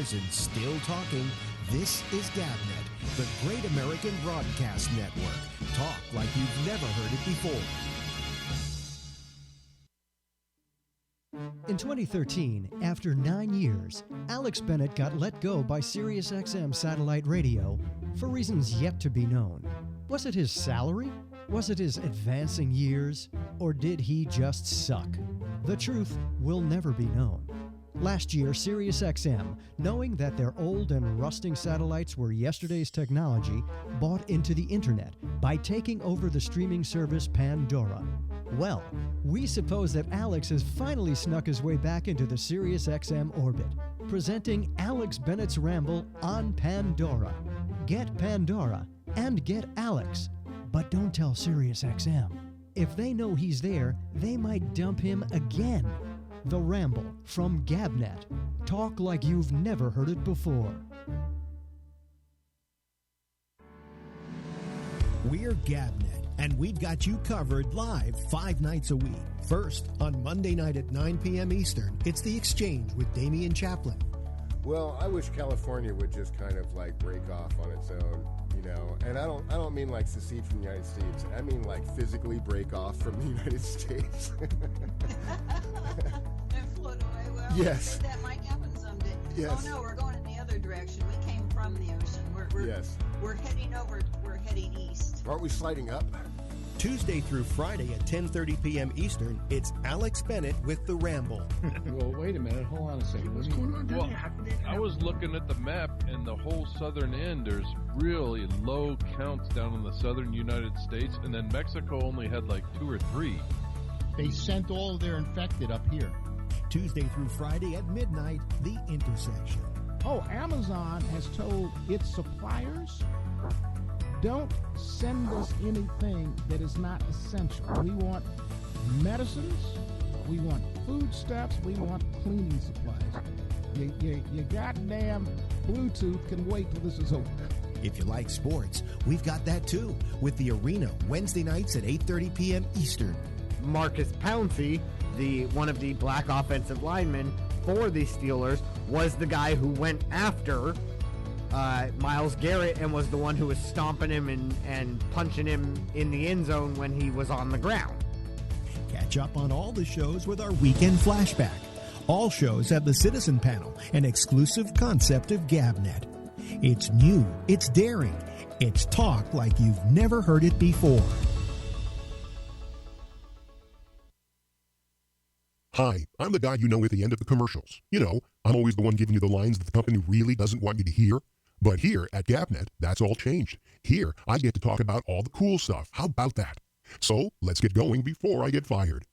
years and still talking. This is GabNet, the Great American Broadcast Network. Talk like you've never heard it before. In 2013, after 9 years, Alex Bennett got let go by SiriusXM satellite radio for reasons yet to be known. Was it his salary? Was it his advancing years? Or did he just suck? The truth will never be known. Last year, SiriusXM, knowing that their old and rusting satellites were yesterday's technology, bought into the internet by taking over the streaming service Pandora. Well, we suppose that Alex has finally snuck his way back into the SiriusXM orbit, presenting Alex Bennett's Ramble on Pandora. Get Pandora and get Alex, but don't tell SiriusXM. If they know he's there, they might dump him again. The Ramble from GabNet. Talk like you've never heard it before. We're GabNet, and we've got you covered live 5 nights a week. First, on Monday night at 9 p.m. Eastern, it's The Exchange with Damian Chaplin. Well, I wish California would just kind of like break off on its own, you know. And I don't mean like secede from the United States. I mean like physically break off from the United States. And float away. Well, yes. That might happen someday. Yes. Oh no, we're going in the other direction. We came from the ocean. We're heading over. We're heading east. Aren't we sliding up? Tuesday through Friday at 10:30 p.m. Eastern, it's Alex Bennett with The Ramble. Well, wait a minute. Hold on a second. What's going on down there? I was looking at the map, and the whole southern end, there's really low counts down in the southern United States, and then Mexico only had like 2 or 3. They sent all of their infected up here. Tuesday through Friday at midnight, The Intersection. Oh, Amazon has told its suppliers, don't send us anything that is not essential. We want medicines, we want foodstuffs, we want cleaning supplies. Your goddamn Bluetooth can wait till this is over. If you like sports, we've got that too, with The Arena, Wednesday nights at 8:30 p.m. Eastern. Marcus Pouncey, one of the black offensive linemen for the Steelers, was the guy who went after Myles Garrett and was the one who was stomping him and punching him in the end zone when he was on the ground. Catch up on all the shows with our weekend flashback. All shows have the Citizen Panel, an exclusive concept of GabNet. It's new, it's daring, it's talk like you've never heard it before. Hi, I'm the guy you know at the end of the commercials. You know, I'm always the one giving you the lines that the company really doesn't want you to hear. But here at GabNet, that's all changed. Here, I get to talk about all the cool stuff. How about that? So, let's get going before I get fired.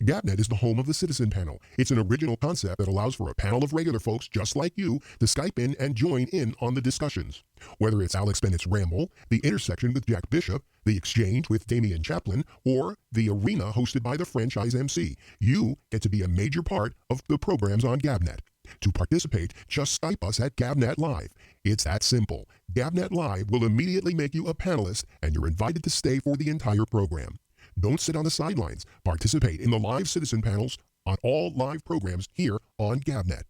GabNet is the home of the Citizen Panel. It's an original concept that allows for a panel of regular folks just like you to Skype in and join in on the discussions. Whether it's Alex Bennett's Ramble, The Intersection with Jack Bishop, The Exchange with Damian Chaplin, or The Arena hosted by the franchise MC, you get to be a major part of the programs on GabNet. To participate, just Skype us at GabNet Live. It's that simple. GabNet Live will immediately make you a panelist, and you're invited to stay for the entire program. Don't sit on the sidelines. Participate in the live citizen panels on all live programs here on GabNet.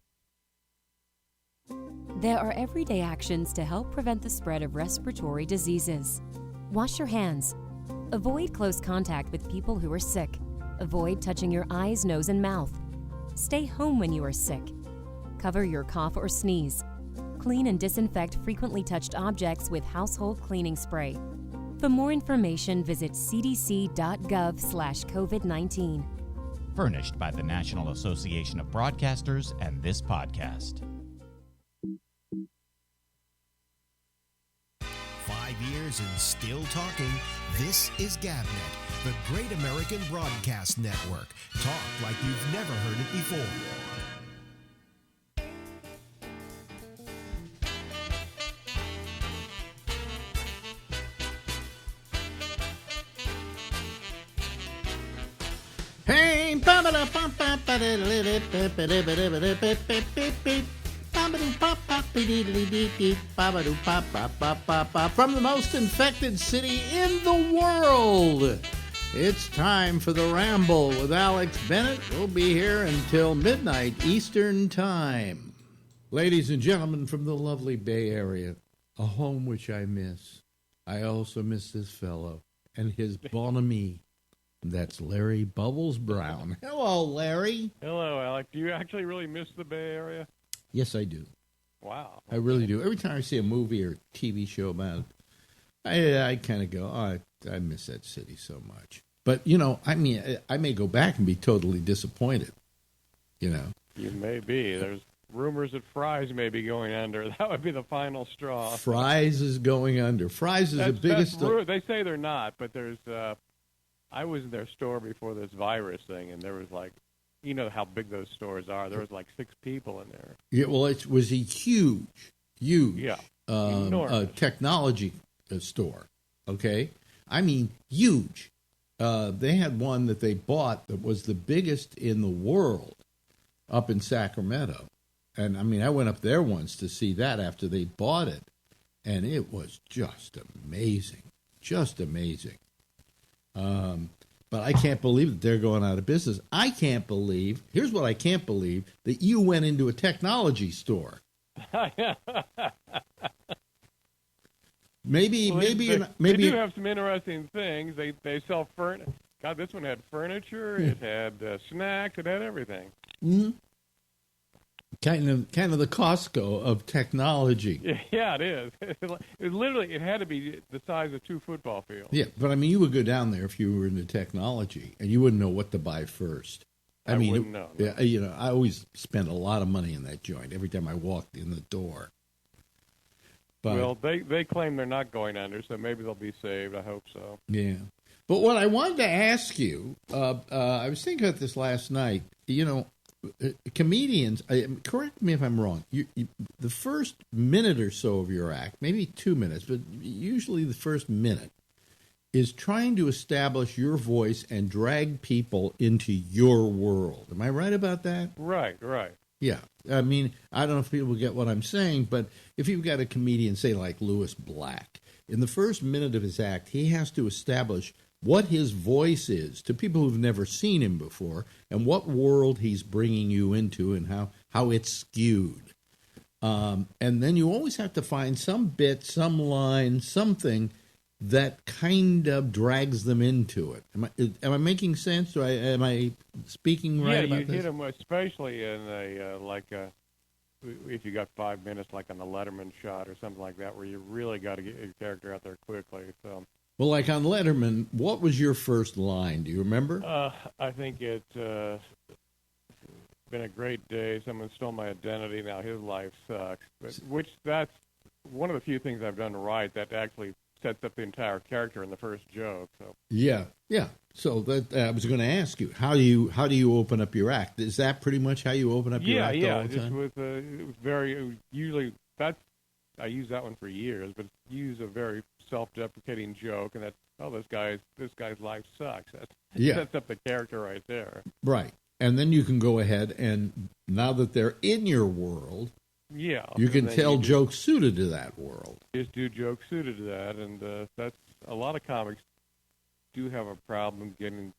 There are everyday actions to help prevent the spread of respiratory diseases. Wash your hands. Avoid close contact with people who are sick. Avoid touching your eyes, nose, and mouth. Stay home when you are sick. Cover your cough or sneeze. Clean and disinfect frequently touched objects with household cleaning spray. For more information, visit cdc.gov/COVID-19. Furnished by the National Association of Broadcasters and this podcast. 5 years and still talking. This is GabNet, the Great American Broadcast Network. Talk like you've never heard it before. Hey, from the most infected city in the world, it's time for the Ramble with Alex Bennett. We'll be here until midnight Eastern Time. Ladies and gentlemen from the lovely Bay Area, a home which I miss. I also miss this fellow and his bon ami. That's Larry Bubbles Brown. Hello, Larry. Hello, Alec. Do you actually really miss the Bay Area? Yes, I do. Wow. I really do. Every time I see a movie or TV show about it, I kind of go, oh, I miss that city so much. But, you know, I mean, I may go back and be totally disappointed, you know. You may be. There's rumors that Fry's may be going under. That would be the final straw. Fry's is going under. Fry's is the biggest. They say they're not, but there's. I was in their store before this virus thing, and there was like, you know how big those stores are. There was like 6 people in there. Yeah, well, it was a huge, yeah, technology store. Okay, I mean huge. They had one that they bought that was the biggest in the world up in Sacramento. And, I mean, I went up there once to see that after they bought it, and it was just amazing, just amazing. But I can't believe that they're going out of business. I can't believe, here's what I can't believe, that you went into a technology store. Maybe they do have some interesting things. They sell furniture. God, this one had furniture. It had snacks. It had everything. Mm-hmm. Kind of the Costco of technology. Yeah, it is. It had to be the size of 2 football fields. Yeah, but I mean, you would go down there if you were into technology, and you wouldn't know what to buy first. I mean, wouldn't know. No. Yeah, you know, I always spent a lot of money in that joint every time I walked in the door. But, well, they claim they're not going under, so maybe they'll be saved. I hope so. Yeah. But what I wanted to ask you, I was thinking about this last night. You know, comedians, correct me if I'm wrong, the first minute or so of your act, maybe 2 minutes, but usually the first minute, is trying to establish your voice and drag people into your world. Am I right about that? Right. Yeah. I mean, I don't know if people get what I'm saying, but if you've got a comedian, say like Lewis Black, in the first minute of his act, he has to establish what his voice is to people who've never seen him before and what world he's bringing you into and how it's skewed. And then you always have to find some bit, some line, something that kind of drags them into it. Am I making sense? Am I speaking right about this? Yeah, you hit them, especially in if you got 5 minutes, like on the Letterman shot or something like that, where you really got to get your character out there quickly. So. Well, like on Letterman, what was your first line? Do you remember? I think it's been a great day. Someone stole my identity. Now his life sucks. That's one of the few things I've done right that actually sets up the entire character in the first joke. So. Yeah. So that I was going to ask you, how do you open up your act? Is that pretty much how you open up your act all the time? With it was very usually I use that one for years, but use a very self-deprecating joke, and this guy's life sucks. That sets up the character right there. Right, and then you can go ahead and now that they're in your world, you can tell jokes suited to that world. Just do jokes suited to that, and that's a lot of comics do have a problem getting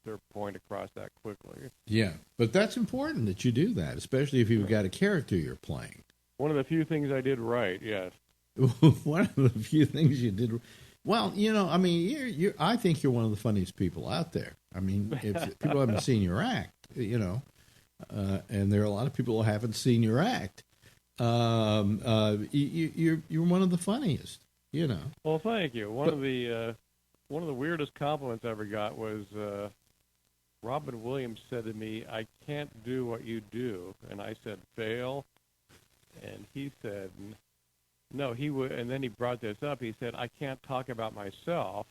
their point across that quickly. Yeah, but that's important that you do that, especially if you've got a character you're playing. One of the few things I did right, yes. One of the few things you did. Well, you know, I mean, I think you're one of the funniest people out there. I mean, if people haven't seen your act, you know, and there are a lot of people who haven't seen your act. You're one of the funniest, you know. Well, thank you. One of the weirdest compliments I ever got was Robin Williams said to me, "I can't do what you do," and I said, "Fail," and he said, "No, he would." And then he brought this up. He said, "I can't talk about myself."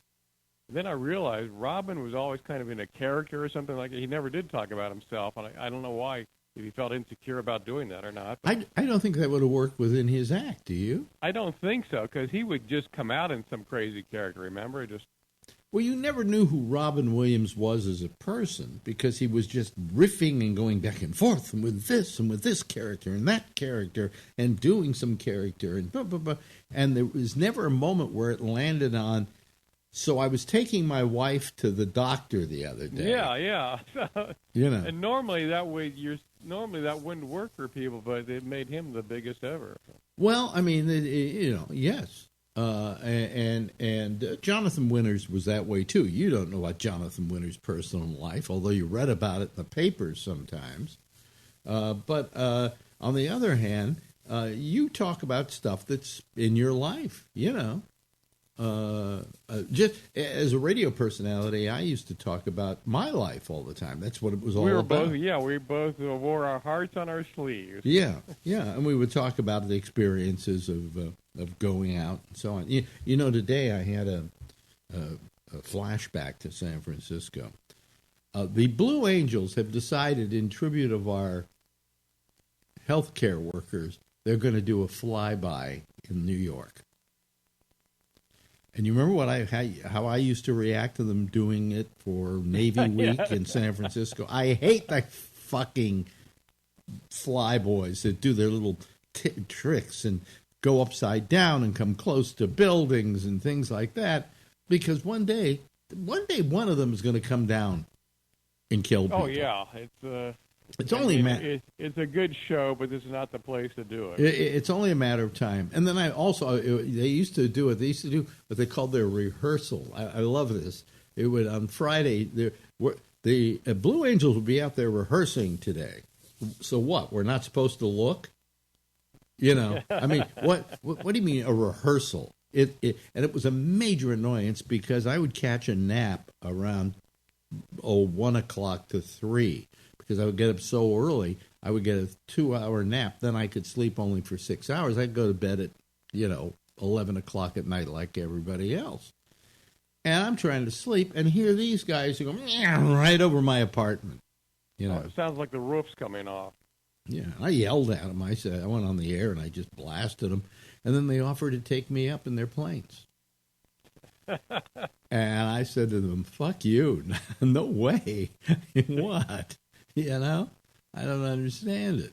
And then I realized Robin was always kind of in a character or something like that. He never did talk about himself, and I don't know why, if he felt insecure about doing that or not. I don't think that would have worked within his act, do you? I don't think so, because he would just come out in some crazy character, remember? Well, you never knew who Robin Williams was as a person because he was just riffing and going back and forth and with this character and that character and doing some character and blah, blah, blah. And there was never a moment where it landed on, so I was taking my wife to the doctor the other day. Yeah. You know. And normally that way normally that wouldn't work for people, but it made him the biggest ever. Well, I mean, yes. And Jonathan Winters was that way, too. You don't know about Jonathan Winters' personal life, although you read about it in the papers sometimes. But on the other hand, you talk about stuff that's in your life, just as a radio personality, I used to talk about my life all the time. That's what it was all about. We both wore our hearts on our sleeves. Yeah, and we would talk about the experiences of going out and so on. Today I had a flashback to San Francisco. The Blue Angels have decided, in tribute of our healthcare workers, they're going to do a flyby in New York. And you remember how I used to react to them doing it for Navy Week in San Francisco? I hate the fucking flyboys that do their little tricks and go upside down and come close to buildings and things like that. Because one day one of them is going to come down and kill people. Oh yeah, it's only it's a good show, but this is not the place to do it. It's only a matter of time. And then they used to do what they called their rehearsal. I love this. It would on Friday. The Blue Angels would be out there rehearsing today. So what? We're not supposed to look? I mean, what do you mean a rehearsal? And it was a major annoyance because I would catch a nap around 1 o'clock to 3. Because I would get up so early, I would get a 2-hour nap. Then I could sleep only for 6 hours. I'd go to bed at, 11 o'clock at night like everybody else. And I'm trying to sleep and hear these guys go right over my apartment. It sounds like the roof's coming off. Yeah, I yelled at them. I said, I went on the air and I just blasted them. And then they offered to take me up in their planes. And I said to them, fuck you. No way. What? I don't understand it.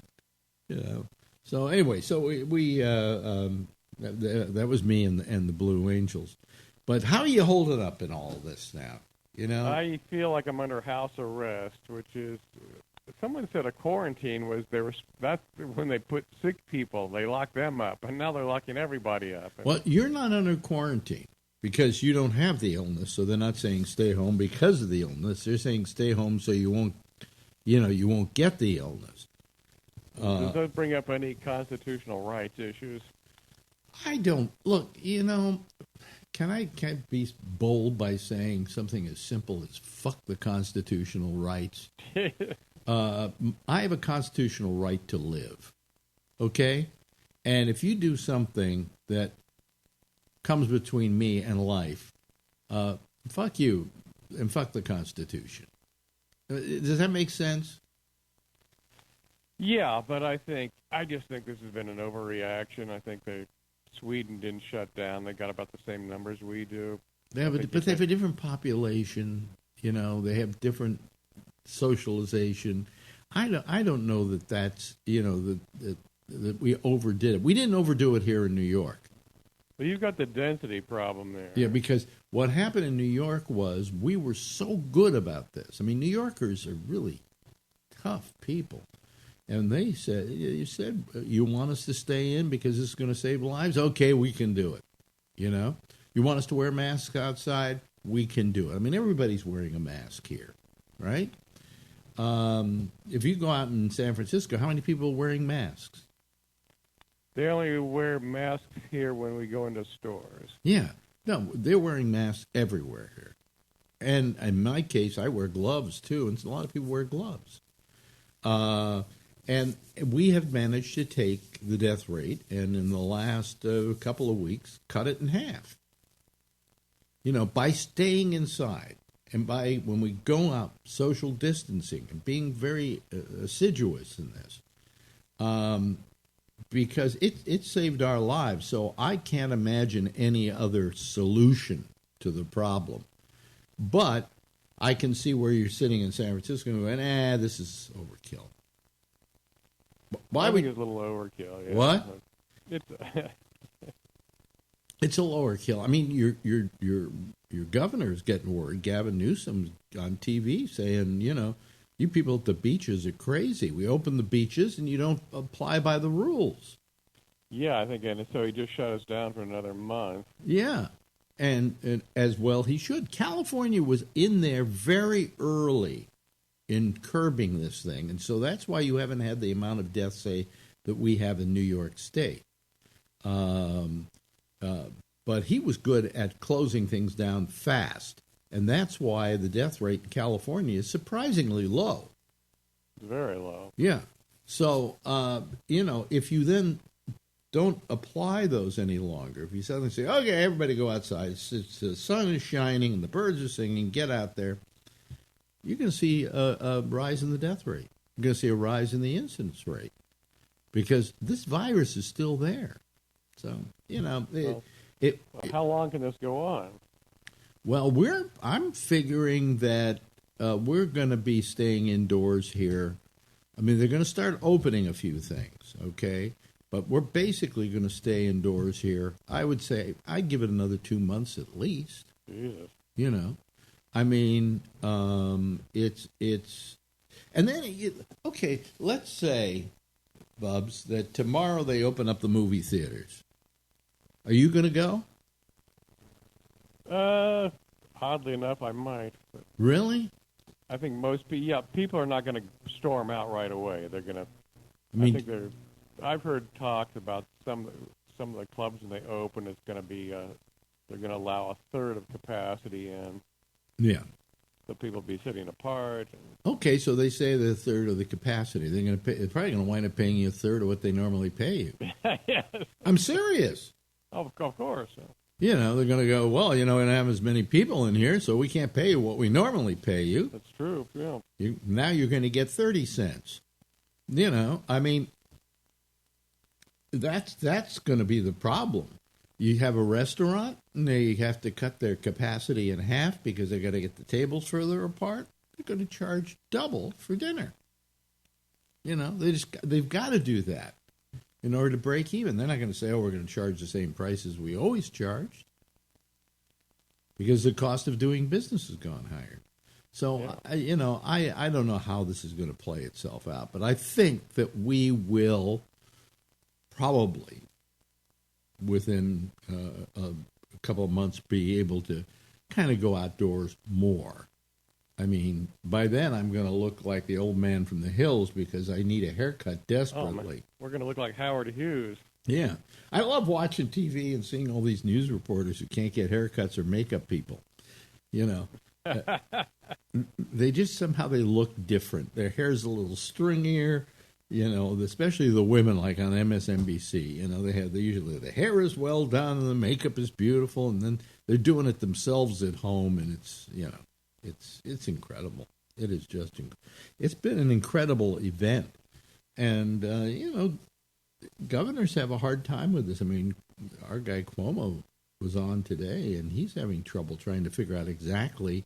So anyway, we that was me and the Blue Angels. But how are you holding up in all this now? I feel like I'm under house arrest, which is someone said a quarantine was that's when they put sick people, they lock them up, and now they're locking everybody up. Well, you're not under quarantine because you don't have the illness, so they're not saying stay home because of the illness. They're saying stay home so you won't get the illness. Does that bring up any constitutional rights issues? I don't. Look, can I be bold by saying something as simple as fuck the constitutional rights? I have a constitutional right to live, okay? And if you do something that comes between me and life, fuck you and fuck the Constitution. Does that make sense? Yeah, but I just think this has been an overreaction. I think Sweden didn't shut down. They got about the same numbers we do. They have a different population. They have different socialization. I don't know that's that we overdid it. We didn't overdo it here in New York. Well, you've got the density problem there. Yeah, because what happened in New York was we were so good about this. I mean, New Yorkers are really tough people. And they said, you want us to stay in because this is going to save lives? Okay, we can do it. You want us to wear masks outside? We can do it. I mean, everybody's wearing a mask here, right? If you go out in San Francisco, how many people are wearing masks? They only wear masks here when we go into stores. Yeah. No, they're wearing masks everywhere here. And in my case, I wear gloves, too, and a lot of people wear gloves. And we have managed to take the death rate and in the last couple of weeks cut it in half. By staying inside and by when we go out, social distancing and being very assiduous in this. Because it saved our lives. So I can't imagine any other solution to the problem. But I can see where you're sitting in San Francisco and going, this is overkill. I think it's a little overkill. Yeah. What? It's a overkill. I mean, your governor's getting worried. Gavin Newsom's on TV saying, You people at the beaches are crazy. We open the beaches and you don't apply by the rules. Yeah, I think, and so he just shut us down for another month. Yeah, and as well he should. California was in there very early in curbing this thing, and so that's why you haven't had the amount of deaths, say, that we have in New York State. But he was good at closing things down fast, and that's why the death rate in California is surprisingly low. Very low. Yeah. So, if you then don't apply those any longer, if you suddenly say, okay, everybody go outside, the sun is shining and the birds are singing, get out there, you're going to see a rise in the death rate. You're going to see a rise in the incidence rate because this virus is still there. So, how long can this go on? Well, I'm figuring that we're going to be staying indoors here. I mean, they're going to start opening a few things, okay? But we're basically going to stay indoors here. I would say I'd give it another 2 months at least. Jesus. I mean, it's, and then, okay, let's say, Bubs, that tomorrow they open up the movie theaters. Are you going to go? Oddly enough, I might. But really? I think people are not going to storm out right away. They're going to. I've heard talks about some of the clubs when they open. It's going to be they're going to allow a third of capacity in. Yeah. So people will be sitting apart. Okay, so they say they're a third of the capacity. They're probably going to wind up paying you a third of what they normally pay you. Yes. I'm serious. Of course. They're going to go, well, we don't have as many people in here, so we can't pay you what we normally pay you. That's true, yeah. Now you're going to get 30 cents. I mean, that's going to be the problem. You have a restaurant, and they have to cut their capacity in half because they got to get the tables further apart. They're going to charge double for dinner. They've got to do that in order to break even. They're not going to say, we're going to charge the same price as we always charged, because the cost of doing business has gone higher. So, yeah. I don't know how this is going to play itself out, but I think that we will probably, within a couple of months, be able to kind of go outdoors more. I mean, by then I'm going to look like the old man from the hills because I need a haircut desperately. We're going to look like Howard Hughes. Yeah. I love watching TV and seeing all these news reporters who can't get haircuts or makeup people. They just somehow they look different. Their hair's a little stringier, especially the women like on MSNBC. They usually the hair is well done and the makeup is beautiful, and then they're doing it themselves at home, and it's incredible. It is just it's been an incredible event. And, governors have a hard time with this. I mean, our guy Cuomo was on today, and he's having trouble trying to figure out exactly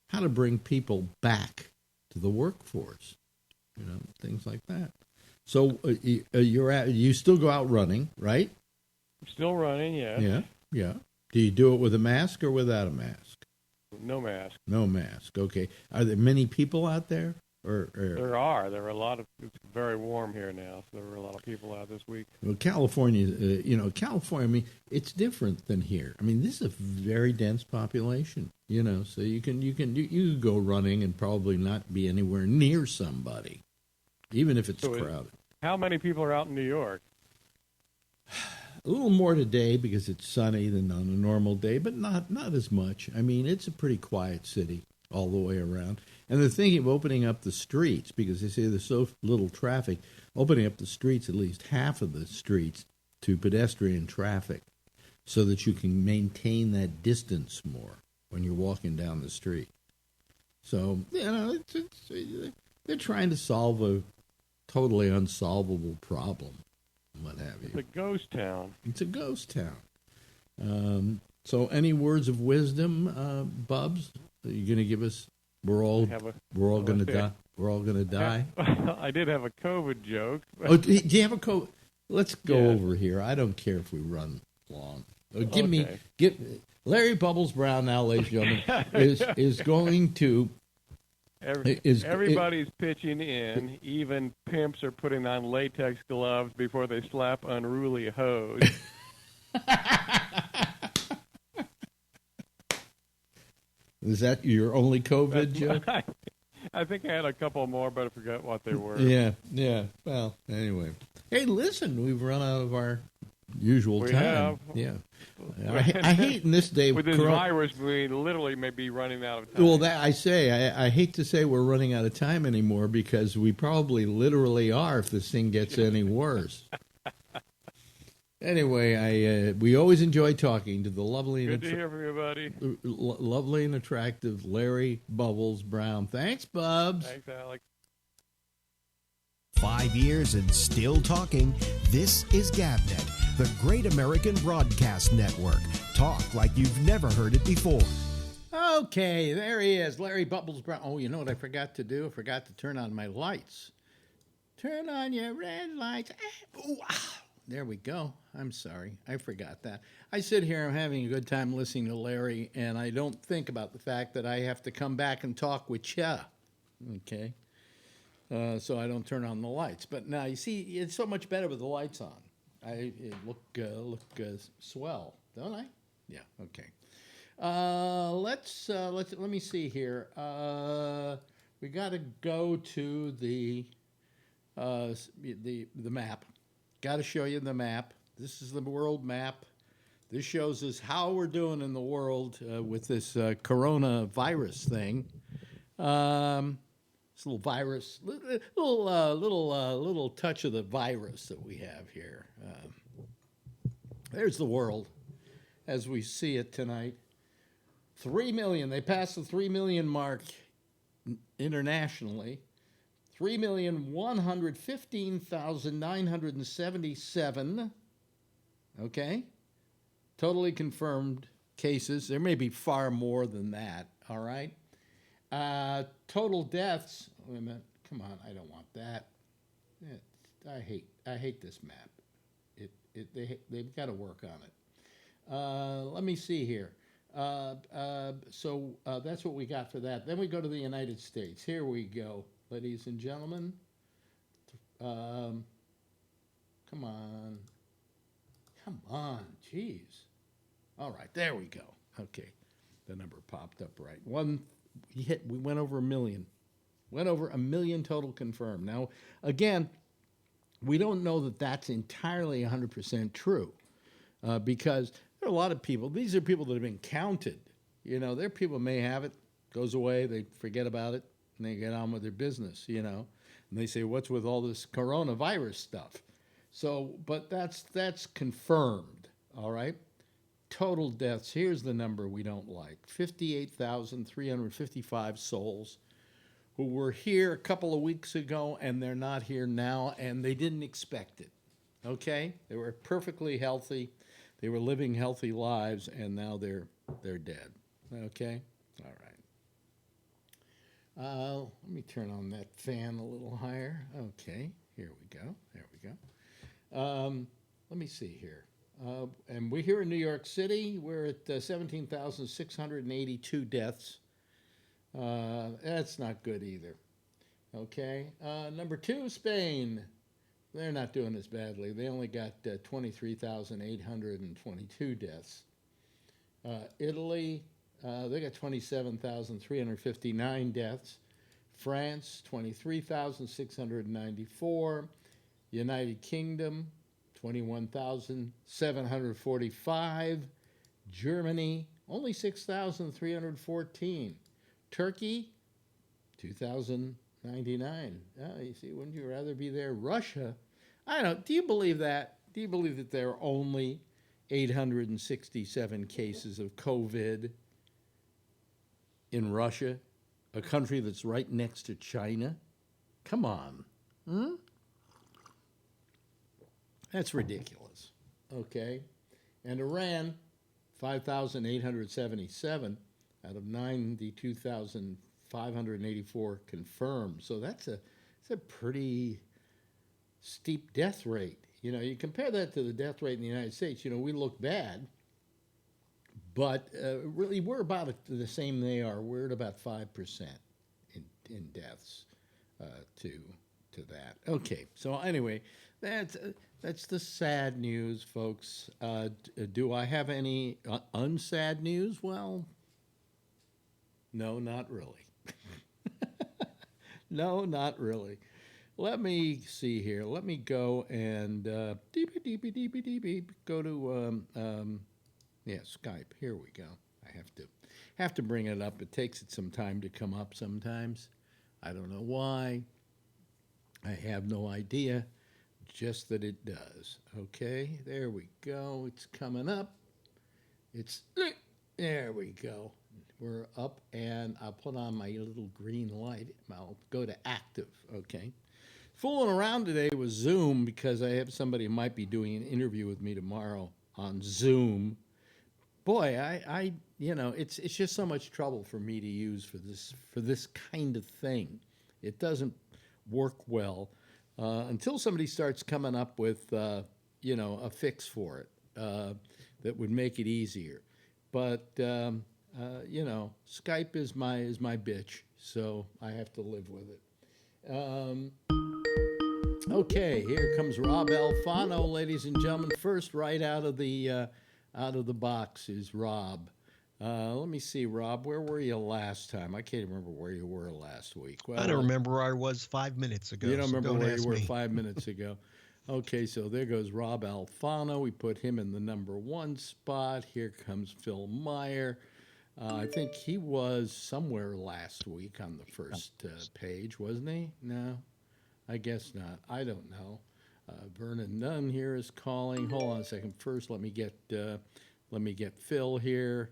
how to bring people back to the workforce, things like that. So you still go out running, right? Still running, yeah. Yeah. Do you do it with a mask or without a mask? No mask. No mask. Okay. Are there many people out there? Or There are a lot of. It's very warm here now, so there were a lot of people out this week. Well, California, California. I mean, it's different than here. I mean, this is a very dense population. So you can go running and probably not be anywhere near somebody, even if it's crowded. How many people are out in New York? A little more today because it's sunny than on a normal day, but not as much. I mean, it's a pretty quiet city all the way around. And they're thinking of opening up the streets because they say there's so little traffic, opening up the streets, at least half of the streets, to pedestrian traffic so that you can maintain that distance more when you're walking down the street. So, they're trying to solve a totally unsolvable problem, what have you. It's a ghost town. It's a ghost town. So any words of wisdom, Bubs, are you going to give us? We're all going to die. We're all going to die. I did have a COVID joke. Do you have a COVID? Let's go over here. I don't care if we run long. Larry Bubbles Brown now, ladies and gentlemen, is going to Everybody's pitching in. Even pimps are putting on latex gloves before they slap unruly hose. Is that your only COVID joke? I think I had a couple more, but I forgot what they were. Yeah. Well, anyway. Hey, listen, we've run out of our usual time. Have. Yeah. I hate in this day with this virus, we literally may be running out of time. Well, I hate to say we're running out of time anymore because we probably literally are if this thing gets any worse. Anyway, we always enjoy talking to the lovely Good to hear from you, buddy. Lovely and attractive Larry Bubbles Brown. Thanks, Bubs. Thanks, Alex. 5 years and still talking. This is GabNet, the Great American Broadcast Network. Talk like you've never heard it before. Okay, there he is, Larry Bubbles Brown. Oh, you know what I forgot to do? I forgot to turn on my lights. Turn on your red lights. Ooh, there we go. I'm sorry. I forgot that. I sit here, I'm having a good time listening to Larry, and I don't think about the fact that I have to come back and talk with ya. Okay? So I don't turn on the lights. But now, you see, it's so much better with the lights on. I look swell, don't I? Yeah, okay. Let me see here. We got to go to the map. Got to show you the map. This is the world map. This shows us how we're doing in the world with this coronavirus thing. This little virus, little touch of the virus that we have here. There's the world as we see it tonight. 3 million. They passed the 3 million mark internationally. 3,115,977. Okay? Totally confirmed cases. There may be far more than that, all right? Total deaths. Wait a minute. Come on, I don't want that. I hate this map. They've got to work on it. Let me see here. So that's what we got for that. Then we go to the United States. Here we go, ladies and gentlemen. Come on. Jeez. All right, there we go. Okay, the number popped up right. We went over 1 million. Went over 1 million total confirmed. Now, again, we don't know that that's entirely 100% true because there are a lot of people. These are people that have been counted. You know, there people may have it, goes away, they forget about it, and they get on with their business, you know. And they say, what's with all this coronavirus stuff? So, but that's confirmed, all right? Total deaths, here's the number we don't like. 58,355 souls who were here a couple of weeks ago, and they're not here now, and they didn't expect it, okay? They were perfectly healthy. They were living healthy lives, and now they're dead, okay? All right. Let me turn on that fan a little higher. Okay, here we go. There we go. Let me see here. And we're here in New York City. We're at 17,682 deaths. That's not good either. Okay. Number 2, Spain. They're not doing as badly. They only got 23,822 deaths. Italy, they got 27,359 deaths. France, 23,694. United Kingdom, 21,745. Germany, only 6,314. Turkey, 2,099. You see, wouldn't you rather be there? Russia, I don't know. Do you believe that? Do you believe that there are only 867 cases of COVID in Russia, a country that's right next to China? Come on. That's ridiculous. Okay. And Iran, 5,877 out of 92,584 confirmed. So that's a pretty steep death rate. You know, you compare that to the death rate in the United States, you know, we look bad, but really we're about the same they are. We're at about 5% in in deaths to that. Okay, so anyway, that's the sad news, folks. Do I have any unsad news? Well, no, not really. No, not really. Let me see here. Let me go and go to Skype. Here we go. I have to bring it up. It takes it some time to come up sometimes. I don't know why. I have no idea. Just that it does. Okay, there we go. It's coming up. There we go. We're up, and I'll put on my little green light. I'll go to active, okay? Fooling around today with Zoom because I have somebody who might be doing an interview with me tomorrow on Zoom. Boy, I it's just so much trouble for me to use for this kind of thing. It doesn't work well until somebody starts coming up with a fix for it that would make it easier. But Skype is my bitch, so I have to live with it. Okay, here comes Rob Alfano, ladies and gentlemen. First, right out of the box is Rob. Let me see, Rob. Where were you last time? I can't remember where you were last week. Well, I don't remember where I was 5 minutes ago. You don't remember where you were me. 5 minutes ago. Okay, so there goes Rob Alfano. We put him in the number 1 spot. Here comes Phil Meyer. I think he was somewhere last week on the first page, wasn't he? No, I guess not. I don't know. Vernon Nunn here is calling. Hold on a second. First, let me get Phil here.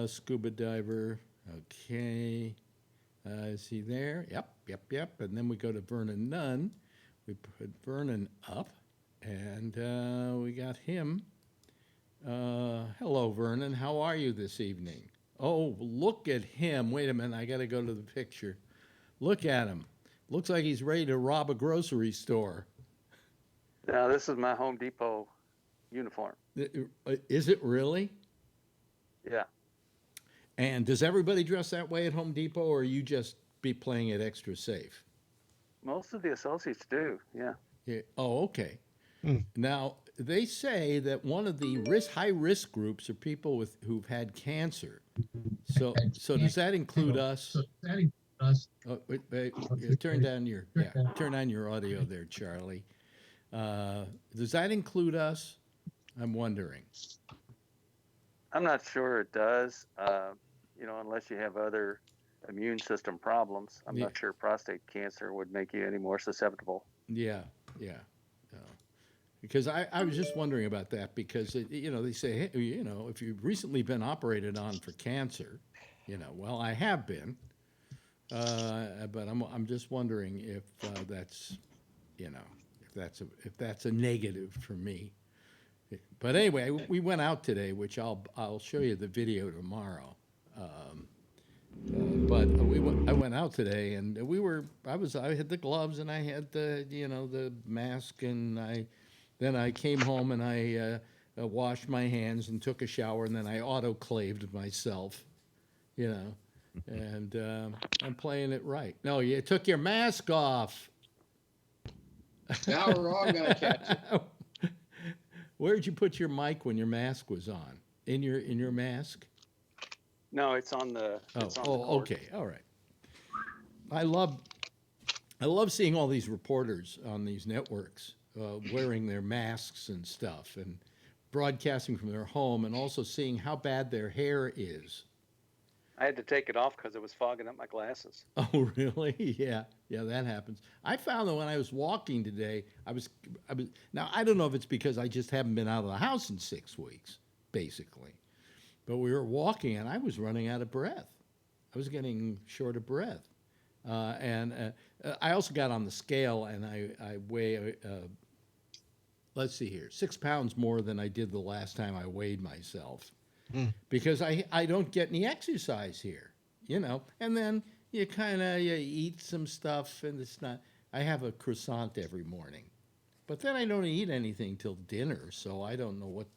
Scuba diver. Okay. Is he there? Yep. And then we go to Vernon Nunn. We put Vernon up, and we got him. Hello, Vernon. How are you this evening? Oh, look at him. Wait a minute. I got to go to the picture. Look at him. Looks like he's ready to rob a grocery store. Now, this is my Home Depot uniform. Is it really? Yeah. And does everybody dress that way at Home Depot, or are you just be playing it extra safe? Most of the associates do, yeah. Oh, okay. Now, they say that one of the high-risk groups are people who've had cancer. So does that include us? Oh, wait, turn on your audio there, Charlie. Does that include us? I'm wondering. I'm not sure it does, unless you have other immune system problems. I'm not sure prostate cancer would make you any more susceptible. Yeah. Because I was just wondering about that because, they say, hey, if you've recently been operated on for cancer, well, I have been, but I'm just wondering if that's, if that's a negative for me. But anyway, we went out today, which I'll show you the video tomorrow. But I went out today, and I had the gloves and I had the mask, and then I came home and I washed my hands and took a shower, and then I autoclaved myself, and I'm playing it right. No, you took your mask off. Now we're all gonna catch it. Where'd you put your mic when your mask was on? In your mask? No, it's on the. Okay, all right. I love seeing all these reporters on these networks wearing their masks and stuff and broadcasting from their home, and also seeing how bad their hair is. I had to take it off because it was fogging up my glasses. Oh, really? Yeah, that happens. I found that when I was walking today, I was. Now I don't know if it's because I just haven't been out of the house in 6 weeks, basically. But we were walking, and I was running out of breath. I was getting short of breath. And I also got on the scale, and I weigh, let's see here, 6 pounds more than I did the last time I weighed myself. Because I don't get any exercise here, And then you you eat some stuff, and it's not. I have a croissant every morning. But then I don't eat anything till dinner, so I don't know what.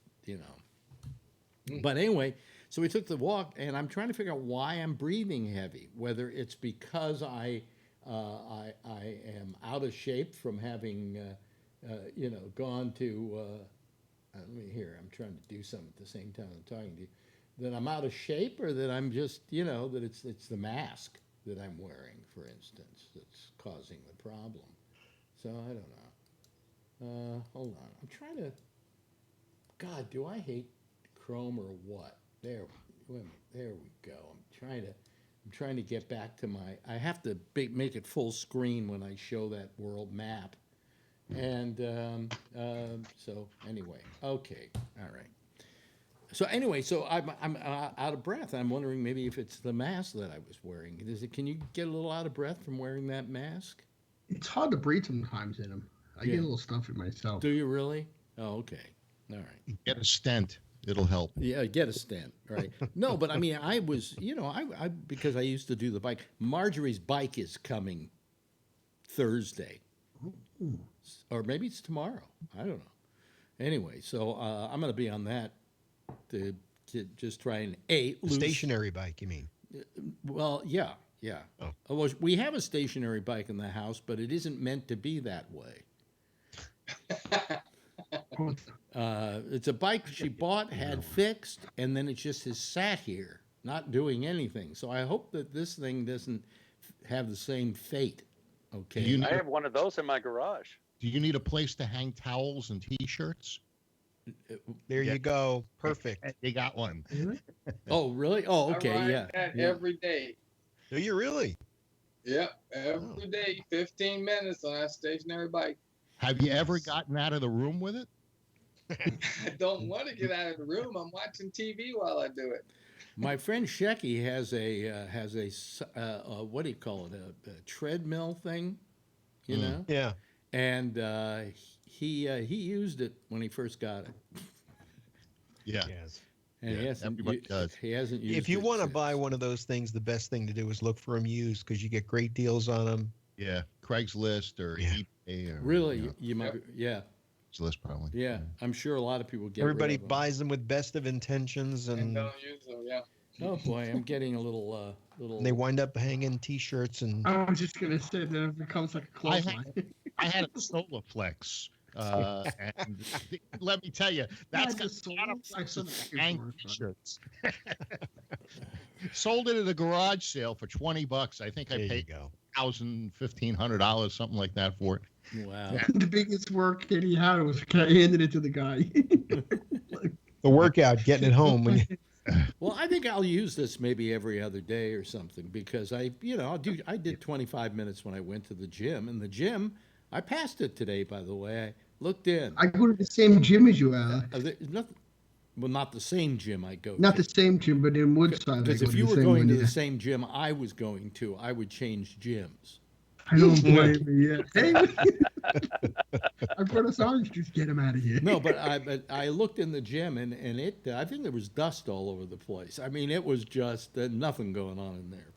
But anyway, So we took the walk, and I'm trying to figure out why I'm breathing heavy. Whether it's because I am out of shape from having gone to. Let me hear. I'm trying to do something at the same time I'm talking to you. That I'm out of shape, or that I'm just that it's the mask that I'm wearing, for instance, that's causing the problem. So I don't know. Hold on. I'm trying to. God, do I hate Chrome or what? There we go. I'm trying to get back to my. I have to make it full screen when I show that world map. And so anyway, okay, all right. So anyway, so I'm out of breath. I'm wondering maybe if it's the mask that I was wearing. Can you get a little out of breath from wearing that mask? It's hard to breathe sometimes in them. I get a little stuffy myself. Do you really? Oh, okay. All right. Get a stent. It'll help. Yeah, get a stent. Right. No, but I mean, I was, I because I used to do the bike. Marjorie's bike is coming Thursday. Ooh. Or maybe it's tomorrow. I don't know. Anyway, so I'm going to be on that to just try and stationary bike, you mean? Well, yeah. Oh. Well, we have a stationary bike in the house, but it isn't meant to be that way. It's a bike she bought, had fixed, and then it just has sat here, not doing anything. So I hope that this thing doesn't have the same fate. Okay. I have one of those in my garage. Do you need a place to hang towels and T-shirts? There you go. Perfect. You got one. Oh, really? Oh, okay. I ride that every day. Do you really? Yep. Every day, 15 minutes on that stationary bike. Have you ever gotten out of the room with it? I don't want to get out of the room. I'm watching TV while I do it. My friend Shecky has a what do you call it? A treadmill thing, you know? Yeah. And he used it when he first got it. Yeah. Yes. And everybody does. He hasn't used it. If you want to buy one of those things, the best thing to do is look for them used because you get great deals on them. Yeah, Craigslist or eBay. Or, really, you might. Yeah. Craigslist probably. Yeah, I'm sure a lot of people get. Everybody buys them with best of intentions and don't use them. Yeah. Oh boy, I'm getting a little. And they wind up hanging T-shirts and. I was just gonna say that it becomes like a clothesline. I had a Solaflex. And let me tell you, that's got a lot of hang T-shirts. Sold it at a garage sale for $20. I think I paid $1,500, something like that for it. Wow. Yeah. The biggest work that he had was handing it to the guy. The workout, getting it home when you. Well, I think I'll use this maybe every other day or something because I did 25 minutes when I went to the gym. And the gym, I passed it today, by the way. I looked in. I go to the same gym as you, Alex. Well, not the same gym I go to. Not the same gym, but in Woodside. Because if you were going to the same gym I was going to, I would change gyms. I don't blame you. Hey, I brought us orange juice. Get him out of here. No, but I looked in the gym and it. I think there was dust all over the place. I mean, it was just nothing going on in there.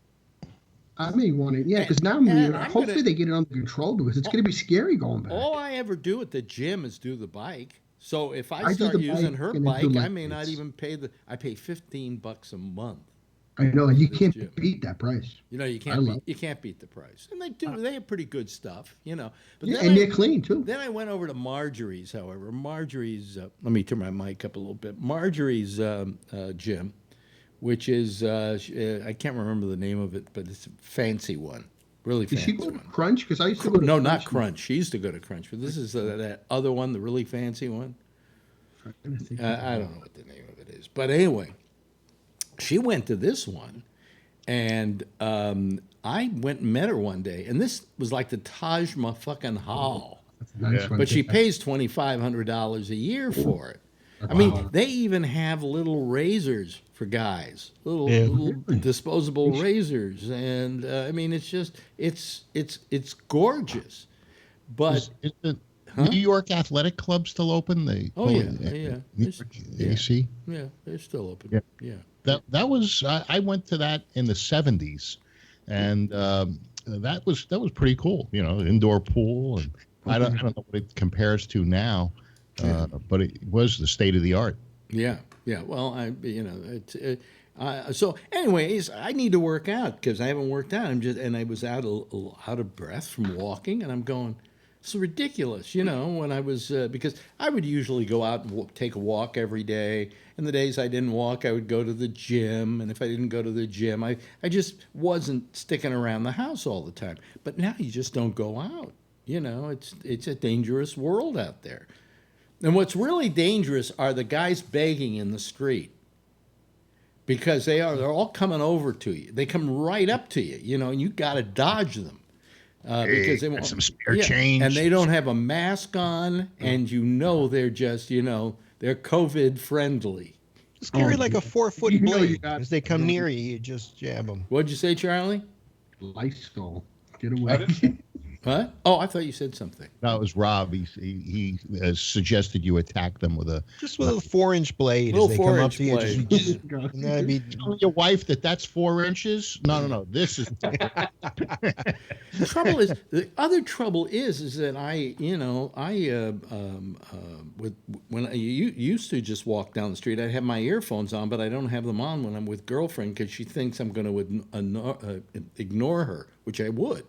I may want it, because now hopefully they get it under control because it's going to be scary going back. All I ever do at the gym is do the bike. So if I start using her bike, I may not even pay I pay $15 a month. I know you can't beat that price. You can't beat the price, and they have pretty good stuff, But and they're clean too. Then I went over to Marjorie's. However, Marjorie's. Let me turn my mic up a little bit. Marjorie's gym, which is I can't remember the name of it, but it's a fancy one, really fancy. Did she go to Crunch? Because I used to go to No, not Crunch. She used to go to Crunch, but this is that other one, the really fancy one. I don't know what the name of it is, but anyway. She went to this one, and I went and met her one day, and this was like the Taj Mahal. Nice but she pays $2,500 a year for it. I mean, they even have little razors for guys, little disposable razors, and I mean, it's just it's gorgeous. But is the New York Athletic Club still open? AC. Yeah, they're still open. Yeah. That was I went to that in the 70s, and that was pretty cool. Indoor pool, and I don't know what it compares to now, but it was the state of the art. Yeah. Well, so anyways, I need to work out because I haven't worked out. I was out of breath from walking, and I'm going, it's ridiculous, when I was, because I would usually go out and take a walk every day. And the days I didn't walk, I would go to the gym. And if I didn't go to the gym, I just wasn't sticking around the house all the time. But now you just don't go out. It's a dangerous world out there. And what's really dangerous are the guys begging in the street. Because they're all coming over to you. They come right up to you, and you got to dodge them. Because they want some spare change, and they don't have a mask on, and they're just they're COVID friendly. Just carry like a 4-foot blade. As they come near you just jab them. What'd you say, Charlie? Lysol. Get away. What? Oh, I thought you said something. No, it was Rob. He suggested you attack them with a 4-inch blade. Little as they come up to you. And that'd be telling your wife that's 4 inches. No. This is. The trouble is, the other trouble is that when I used to just walk down the street, I'd have my earphones on, but I don't have them on when I'm with girlfriend because she thinks I'm going to ignore her, which I would.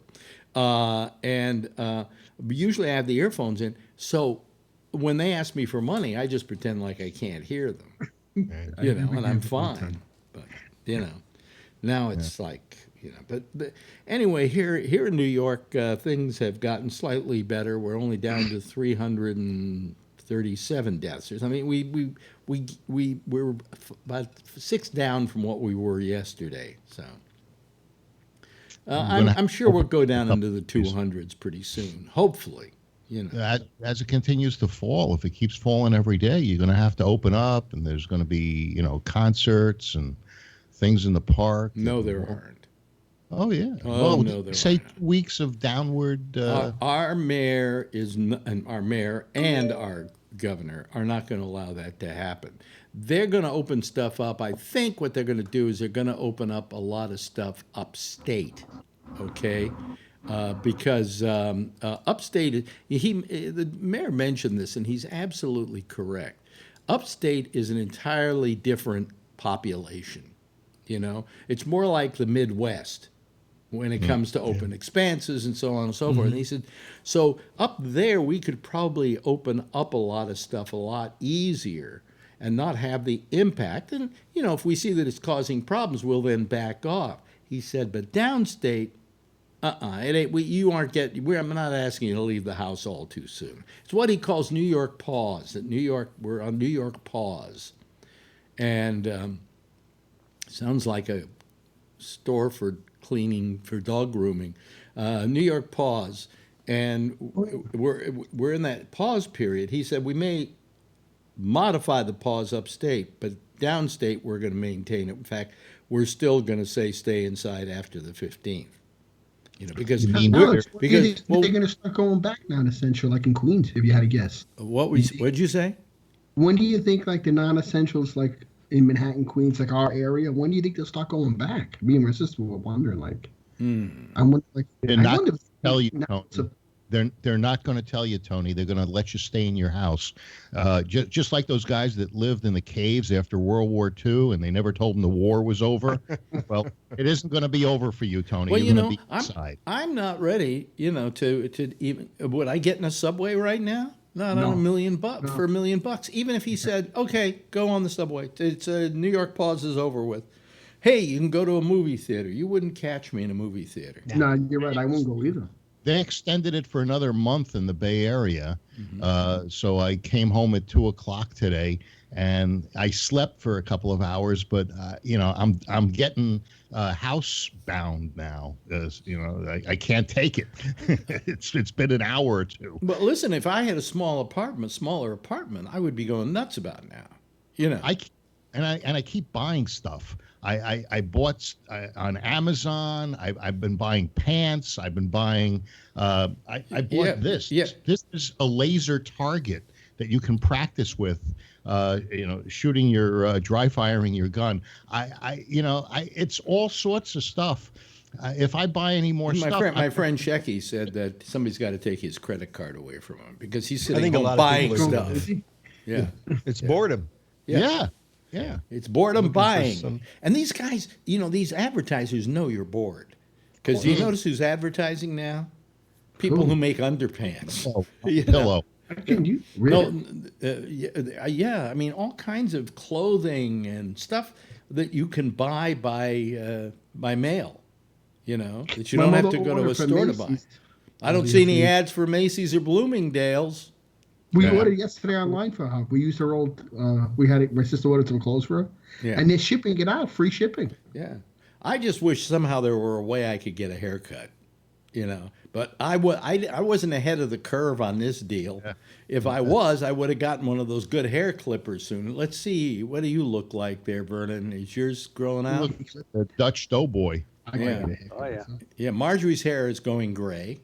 Usually I have the earphones in, so when they ask me for money, I just pretend like I can't hear them, and I'm fine. But now it's like, But anyway, here in New York, things have gotten slightly better. We're only down to 337 deaths. I mean, we're about 6 down from what we were yesterday. So. I'm sure we'll go down into the 200s pretty soon, hopefully. As it continues to fall, if it keeps falling every day, you're going to have to open up, and there's going to be, concerts and things in the park. No, there aren't. Oh yeah. Oh no, there say aren't. 2 weeks of downward. Our mayor and our governor are not going to allow that to happen. They're going to open stuff up. I think what they're going to do is they're going to open up a lot of stuff upstate, okay? Because upstate, the mayor mentioned this, and he's absolutely correct. Upstate is an entirely different population, It's more like the Midwest when it comes to open expanses and so on and so forth. And he said, so up there we could probably open up a lot of stuff a lot easier and not have the impact. And, if we see that it's causing problems, we'll then back off. He said, but downstate, it ain't. I'm not asking you to leave the house all too soon. It's what he calls New York pause. We're on New York pause. And sounds like a store for cleaning, for dog grooming. New York pause. And we're in that pause period. He said we may modify the pause upstate, but downstate we're going to maintain it. In fact, we're still going to say stay inside after the 15th. Because they're going to start going back non-essential, like in Queens, if you had to guess. What'd you say? When do you think like the non-essentials, like in Manhattan, Queens, like our area, when do you think they'll start going back? Me and my sister were wondering, like. I wonder, like, they're not going to tell you. They're not going to tell you, Tony. They're going to let you stay in your house, just like those guys that lived in the caves after World War II, and they never told them the war was over. Well, it isn't going to be over for you, Tony. Well, You're going to be inside. I'm not ready, to even. Would I get in a subway right now? Not on $1 million for $1 million. Even if he said, "Okay, go on the subway. It's New York pause is over with." Hey, you can go to a movie theater. You wouldn't catch me in a movie theater. No, you're right. I won't go either. They extended it for another month in the Bay Area. So I came home at 2:00 today, and I slept for a couple of hours. But I'm getting housebound now. I can't take it. It's been an hour or two. But listen, if I had a smaller apartment, I would be going nuts about now. I keep buying stuff. I bought on Amazon. I've been buying pants. I've been buying. I bought this. Yeah. This is a laser target that you can practice with. Shooting your dry firing your gun. It's all sorts of stuff. If I buy any more stuff, my friend Shecky said that somebody's got to take his credit card away from him because he's sitting home buying stuff. Yeah, it's boredom. Yeah. It's boredom Looking for buying. some- And these guys, these advertisers know you're bored. Because you notice who's advertising now? People who make underpants. Pillow. Can you really? No, yeah. I mean, all kinds of clothing and stuff that you can buy by mail. That you My don't have mother to go to ordered a from store to buy. Macy's. I don't see any ads for Macy's or Bloomingdale's. We ordered yesterday online for her. We used her old. My sister ordered some clothes for her, and they're shipping it out, free shipping. Yeah, I just wish somehow there were a way I could get a haircut. But I wasn't ahead of the curve on this deal. Yeah. If I was, I would have gotten one of those good hair clippers soon. Let's see, what do you look like there, Vernon? Is yours growing out? A Dutch doughboy. Yeah. Oh yeah. Yeah, Marjorie's hair is going gray.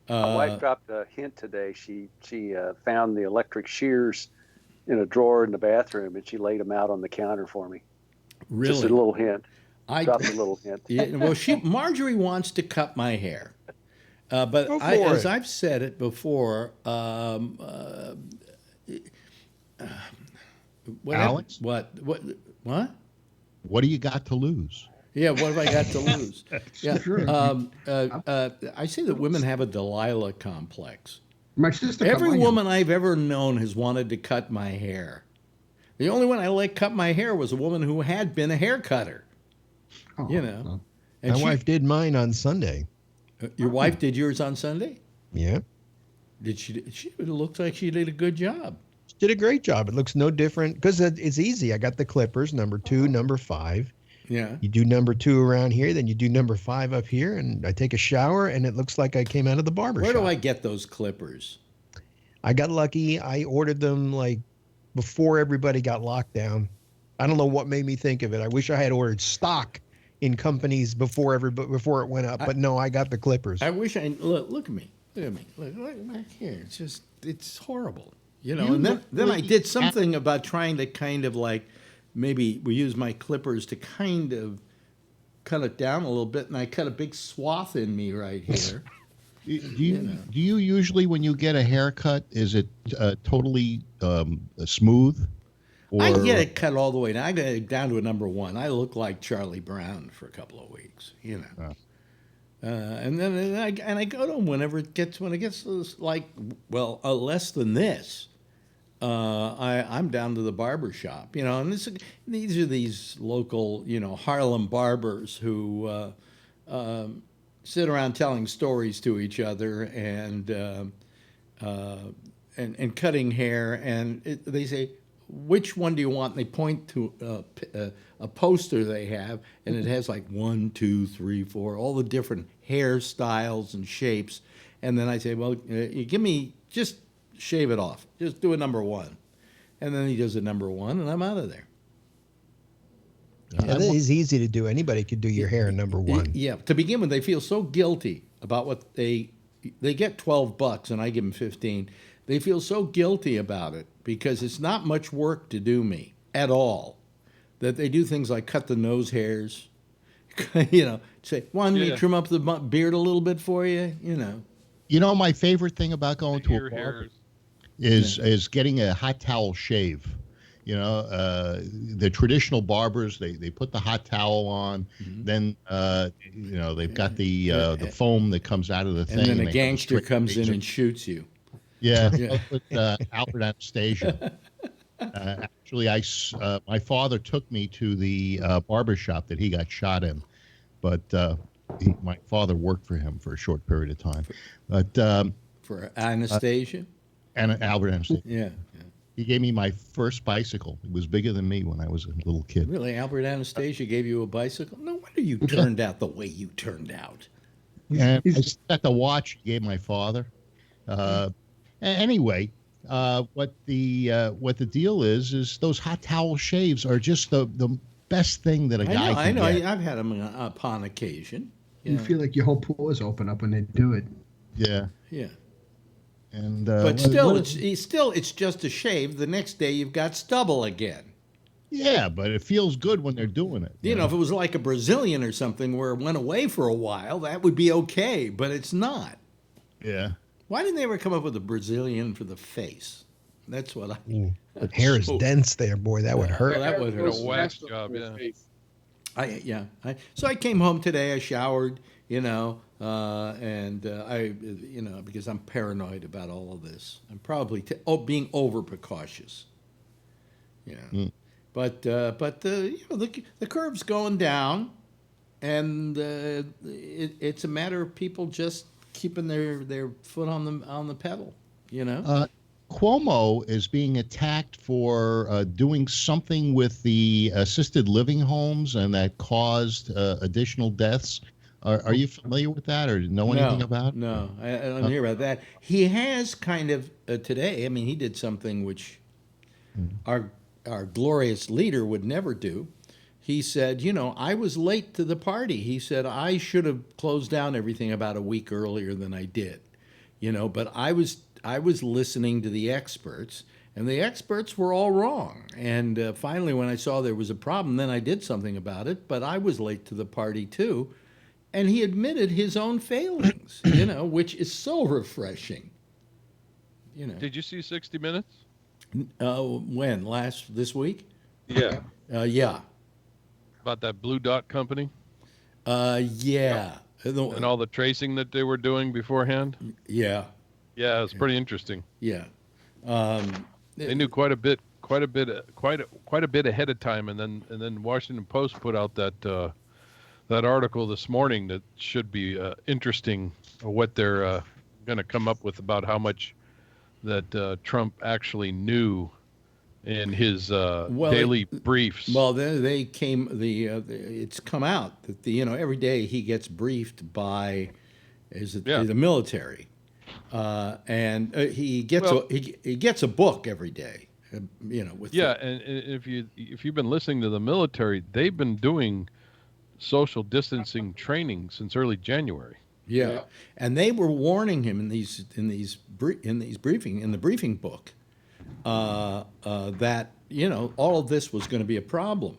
My wife dropped a hint today. She found the electric shears in a drawer in the bathroom, and she laid them out on the counter for me. Really? Just a little hint. Dropped a little hint. Yeah, well, Marjorie wants to cut my hair. But as I've said it before, Alex? What? What do you got to lose? Yeah, what have I got to lose? Yeah, I say that women have a Delilah complex. My sister. Every woman I've ever known has wanted to cut my hair. The only one I let cut my hair was a woman who had been a hair cutter. Oh, And my wife did mine on Sunday. Your wife did yours on Sunday? Yeah. Did she? It looks like she did a good job. She did a great job. It looks no different because it's easy. I got the clippers, number 2, number 5. Yeah. You do number 2 around here, then you do number 5 up here, and I take a shower, and it looks like I came out of the barber shop. Where do I get those clippers? I got lucky. I ordered them like before everybody got locked down. I don't know what made me think of it. I wish I had ordered stock in companies before it went up, but no, I got the clippers. I wish I look at me. Look back here. It's horrible. And then I did something about trying to kind of like maybe we use my clippers to kind of cut it down a little bit, and I cut a big swath in me right here. Do you usually, when you get a haircut, is it totally smooth? Or... I get it cut all the way down. I get it down to a number 1. I look like Charlie Brown for a couple of weeks, and then I go to him when it gets like less than this. I'm down to the barber shop, and these are these local, Harlem barbers who sit around telling stories to each other and cutting hair, and they say, which one do you want? And they point to a poster they have, and it has like 1, 2, 3, 4, all the different hairstyles and shapes. And then I say, well, you give me, just shave it off. Just do a number 1. And then he does a number 1, and I'm out of there. Yeah, that is easy to do. Anybody could do your hair in number 1. Yeah. To begin with, they feel so guilty about what they get $12, and I give them 15. They feel so guilty about it because it's not much work to do me at all. That they do things like cut the nose hairs, say, want me to trim up the beard a little bit for you, my favorite thing about going to a barber is getting a hot towel shave. The traditional barbers, they put the hot towel on, then they've got the foam that comes out of the thing, and then a gangster comes in and shoots you. Yeah. With Albert Anastasia. Actually, my father took me to the barber shop that he got shot in, but my father worked for him for a short period of time. But for Anastasia? And Albert Anastasia. Yeah. He gave me my first bicycle. It was bigger than me when I was a little kid. Really? Albert Anastasia gave you a bicycle? No wonder you turned out the way you turned out. And I got the watch he gave my father. Anyway, what the deal is those hot towel shaves are just the best thing that a guy can get. I know. I've had them upon occasion. You feel like your whole pores open up when they do it. Yeah. Yeah. And but still, it's just a shave. The next day, you've got stubble again. Yeah, but it feels good when they're doing it. You know, if it was like a Brazilian or something where it went away for a while, that would be okay, but it's not. Yeah. Why didn't they ever come up with a Brazilian for the face? That's what I. The hair is dense there, boy. That would hurt. Well, that would hurt. A wax job, yeah. So I came home today. I showered, and because I'm paranoid about all of this. I'm probably being over precautious. Yeah. But the curve's going down, and it's a matter of people just keeping their foot on the pedal. Cuomo is being attacked for doing something with the assisted living homes, and that caused additional deaths. Are you familiar with that, or know anything about it? No, I don't hear about that. He has kind of today. I mean, he did something which our glorious leader would never do. He said, I was late to the party. He said, I should have closed down everything about a week earlier than I did. But I was listening to the experts, and the experts were all wrong. And finally, when I saw there was a problem, then I did something about it. But I was late to the party too, and he admitted his own failings. Which is so refreshing. Did you see 60 Minutes? When this week? Yeah. Yeah. About that Blue Dot company? Yeah. And all the tracing that they were doing beforehand? Yeah. Yeah, it's pretty interesting. Yeah. They knew quite a bit ahead of time, and then Washington Post put out that article this morning that should be interesting, what they're going to come up with about how much that Trump actually knew in his daily briefs. Well, they came. It's come out that every day he gets briefed by the military, and he gets a book every day. And if you've been listening to the military, they've been doing social distancing training since early January. Yeah, and they were warning him in the briefing book that all of this was going to be a problem,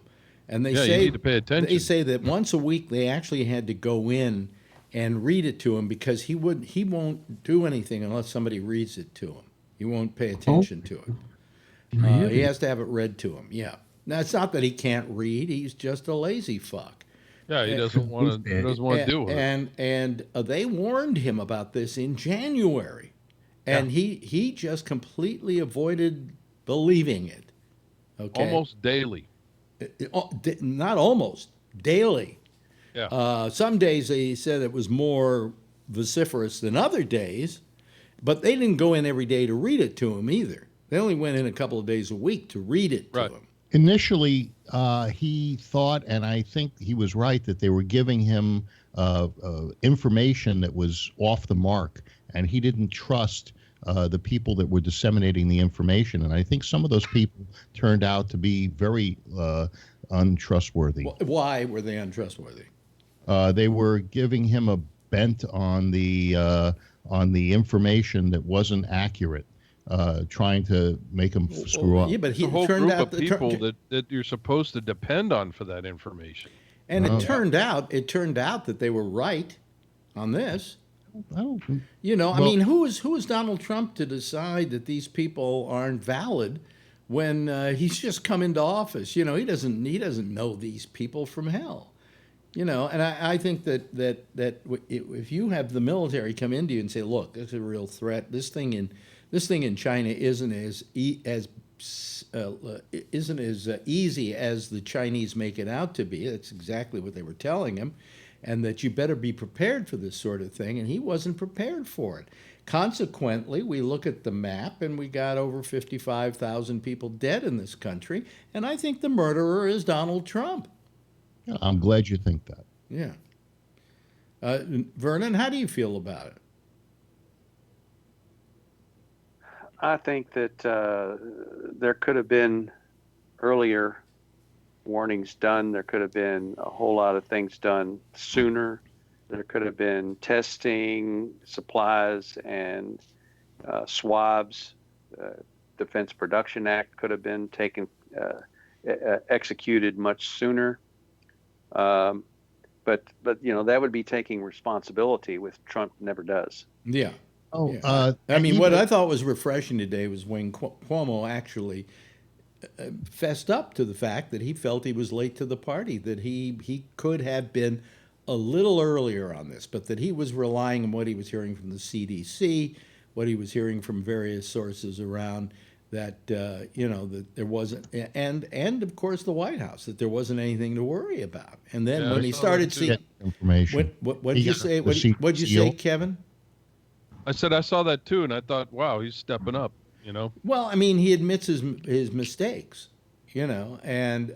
and they say you need to pay attention. They say that once a week they actually had to go in and read it to him, because he won't do anything unless somebody reads it to him. He won't pay attention to it. Really? He has to have it read to him. Yeah. Now it's not that he can't read; he's just a lazy fuck. Yeah, he doesn't want to do it. And they warned him about this in January, and he just completely avoided believing it. Okay, almost daily. Not almost daily. Yeah. Some days they said it was more vociferous than other days, but they didn't go in every day to read it to him either. They only went in a couple of days a week to read it to him. Initially, he thought, and I think he was right, that they were giving him information that was off the mark, and he didn't trust the people that were disseminating the information. And I think some of those people turned out to be very untrustworthy. Why were they untrustworthy? They were giving him a bent on the information that wasn't accurate. Trying to make him screw up. Yeah, but he turned out of people that you're supposed to depend on for that information. And it turned out that they were right on this. I mean, who is Donald Trump to decide that these people aren't valid when he's just come into office? He doesn't know these people from hell. And I think that if you have the military come into you and say, look, this is a real threat. This thing in China isn't as easy as the Chinese make it out to be. That's exactly what they were telling him, and that you better be prepared for this sort of thing. And he wasn't prepared for it. Consequently, we look at the map, and we got over 55,000 people dead in this country. And I think the murderer is Donald Trump. I'm glad you think that. Yeah. Vernon, how do you feel about it? I think that there could have been earlier warnings done. There could have been a whole lot of things done sooner. There could have been testing, supplies, and swabs. Defense Production Act could have been executed much sooner. But that would be taking responsibility, which Trump never does. Yeah. Oh, Yeah. I mean, what I thought was refreshing today was when Cuomo actually fessed up to the fact that he felt he was late to the party, that he could have been a little earlier on this, but that he was relying on what he was hearing from the CDC, what he was hearing from various sources around, that that there wasn't, and of course the White House, that there wasn't anything to worry about. And then when he started seeing information, what did you say? What did you say, Kevin? I said I saw that too, and I thought, wow, he's stepping up. Well, I mean, he admits his mistakes, and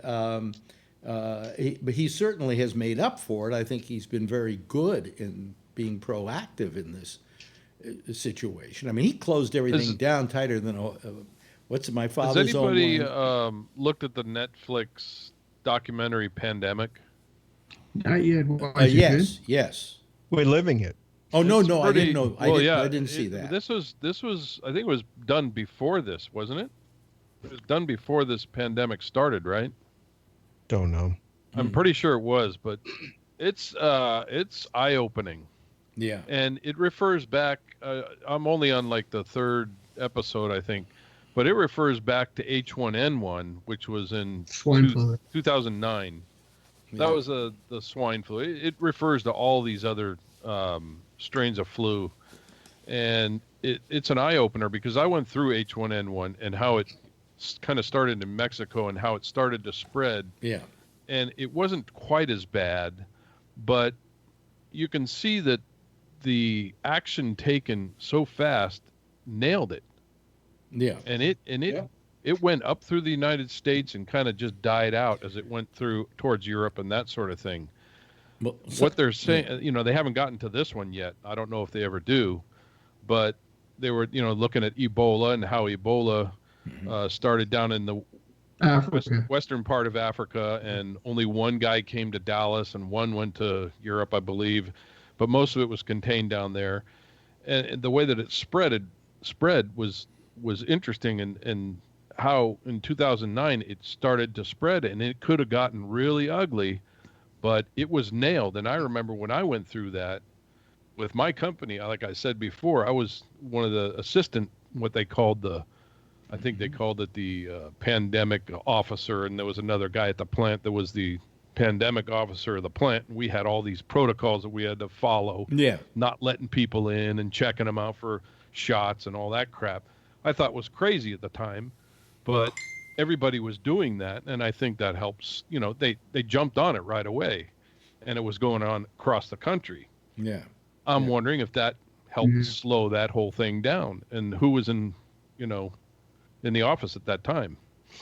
but he certainly has made up for it. I think he's been very good in being proactive in this situation. I mean, he closed everything down tighter than what's my father's Has anybody own looked at the Netflix documentary Pandemic? Not yet. Yes. We're living it. Oh no, I didn't know. Well, I didn't see that. This was. I think it was done before this, wasn't it? It was done before this pandemic started, right? Don't know. I'm pretty sure it was, but it's eye-opening. Yeah. And it refers back. I'm only on like the third episode, I think, but it refers back to H1N1, which was in swine flu. 2009. That was the swine flu. It refers to all these other strains of flu, and it's an eye-opener because I went through H1N1 and how it kind of started in Mexico and how it started to spread. Yeah. And it wasn't quite as bad, but you can see that the action taken so fast nailed it. Yeah. And it went up through the United States and kind of just died out as it went through towards Europe and that sort of thing. Well, what they're saying, they haven't gotten to this one yet. I don't know if they ever do, but they were, looking at Ebola and how Ebola started down in the western part of Africa, and only one guy came to Dallas and one went to Europe, I believe, but most of it was contained down there. And the way that it spread was interesting, and how in 2009 it started to spread, and it could have gotten really ugly. But it was nailed. And I remember when I went through that with my company, like I said before, I was one of the assistant, what they called I think they called it the pandemic officer. And there was another guy at the plant that was the pandemic officer of the plant. And we had all these protocols that we had to follow. Yeah. Not letting people in and checking them out for shots and all that crap. I thought was crazy at the time, but everybody was doing that, and I think that helps. They jumped on it right away, and it was going on across the country. Yeah. I'm wondering if that helped slow that whole thing down, and who was in the office at that time.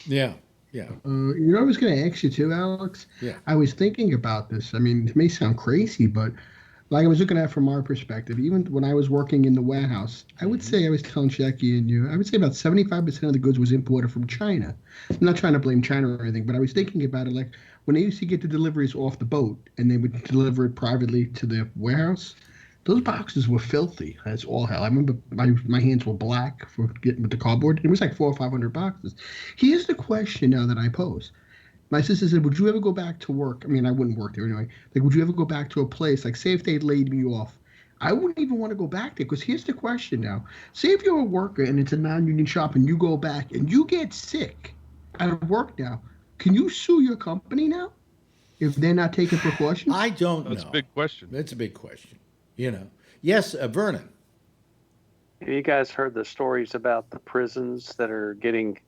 Yeah. Yeah. I was going to ask you too, Alex. Yeah. I was thinking about this. I mean, it may sound crazy, but like I was looking at it from our perspective, even when I was working in the warehouse, I would say, I was telling Jackie and you, I would say about 75% of the goods was imported from China. I'm not trying to blame China or anything, but I was thinking about it like when they used to get the deliveries off the boat and they would deliver it privately to the warehouse, those boxes were filthy as all hell. I remember my hands were black for getting with the cardboard. It was like 400 or 500 boxes. Here's the question now that I pose. My sister said, would you ever go back to work? I mean, I wouldn't work there anyway. Like, would you ever go back to a place? Like, say if they laid me off, I wouldn't even want to go back there. Because here's the question now. Say if you're a worker and it's a non-union shop and you go back and you get sick out of work now, can you sue your company now if they're not taking precautions? I don't know. That's a big question. That's a big question. Yes, Vernon. Have you guys heard the stories about the prisons that are getting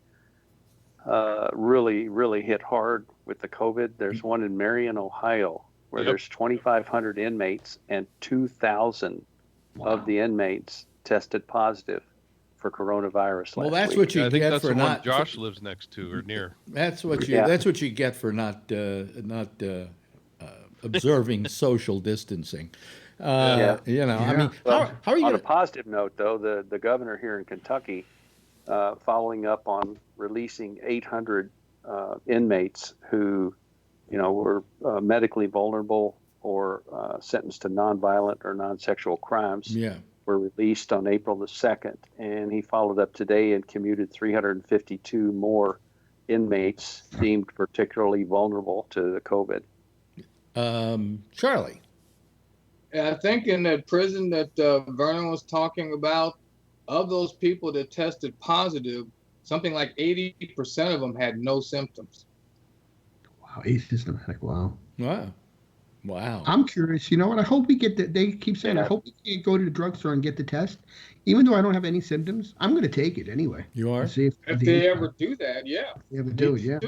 really, really hit hard with the COVID? There's one in Marion, Ohio, where there's 2,500 inmates and 2,000 of the inmates tested positive for coronavirus. Well, that's what you get for not. Josh lives next to or near. That's what you. That's what you get for not observing social distancing. I mean, how are you? On a positive note, though, the governor here in Kentucky, following up on releasing 800 inmates who, were medically vulnerable or sentenced to nonviolent or non-sexual crimes, were released on April the 2nd. And he followed up today and commuted 352 more inmates deemed particularly vulnerable to the COVID. Charlie. I think in that prison that Vernon was talking about, of those people that tested positive, something like 80% of them had no symptoms. Wow, asymptomatic. Wow. Wow. Wow. I'm curious. You know what? I hope we get the. They keep saying, I hope we can go to the drugstore and get the test, even though I don't have any symptoms. I'm going to take it anyway. You are. See If they ever do that, yeah. They ever do it, yeah.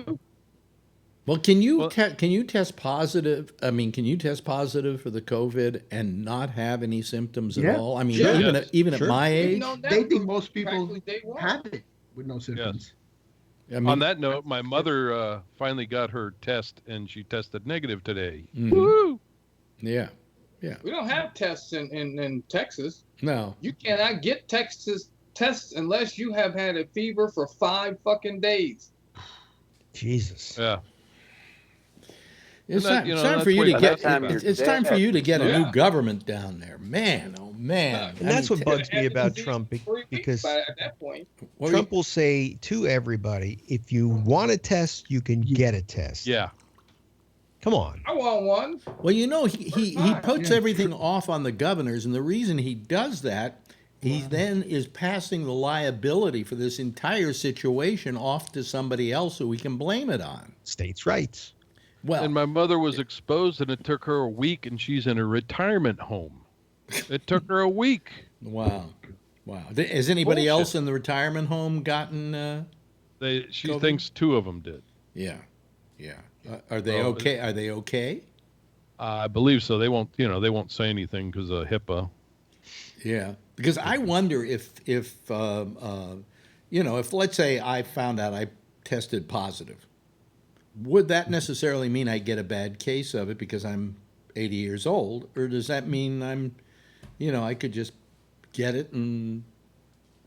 Well, can you test positive? I mean, can you test positive for the COVID and not have any symptoms at all? I mean, even at my age, they think most people have it with no symptoms. I mean, on that note, my mother finally got her test, and she tested negative today. Mm-hmm. Woo! Yeah. We don't have tests in Texas. No. You cannot get Texas tests unless you have had a fever for 5 fucking days. Jesus. Yeah. It's time for you to get. It's time for you to get a new government down there, man. Oh man! And that's what bugs me about Trump, because at that point, Trump will say to everybody, "If you want a test, you can get a test." Yeah. Come on. I want one. Well, you know, he puts everything off on the governors, and the reason he does that, he then is passing the liability for this entire situation off to somebody else who we can blame it on. States' rights. Well, and my mother was exposed, and it took her a week, and she's in a retirement home. It took her a week. Wow. Has anybody else in the retirement home gotten? She COVID? thinks 2 of them did. Yeah. Are they okay? Are they okay? I believe so. They won't. They won't say anything because of HIPAA. Yeah, because I wonder if let's say I found out I tested positive. Would that necessarily mean I get a bad case of it because I'm 80 years old? Or does that mean I could just get it and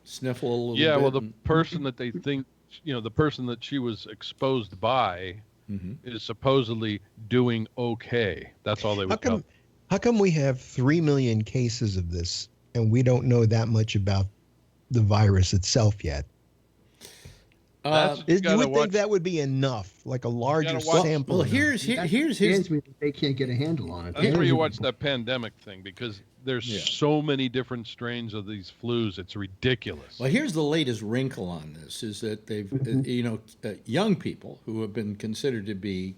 sniffle a little bit? Yeah, well, the person that they think, the person that she was exposed by is supposedly doing okay. That's all they would tell. How come we have 3 million cases of this and we don't know that much about the virus itself yet? You would think that would be enough, like a larger sample. Well, here's they can't get a handle on it. That's where you watch that pandemic thing, because there's so many different strains of these flus. It's ridiculous. Well, here's the latest wrinkle on this: is that they've, young people who have been considered to be,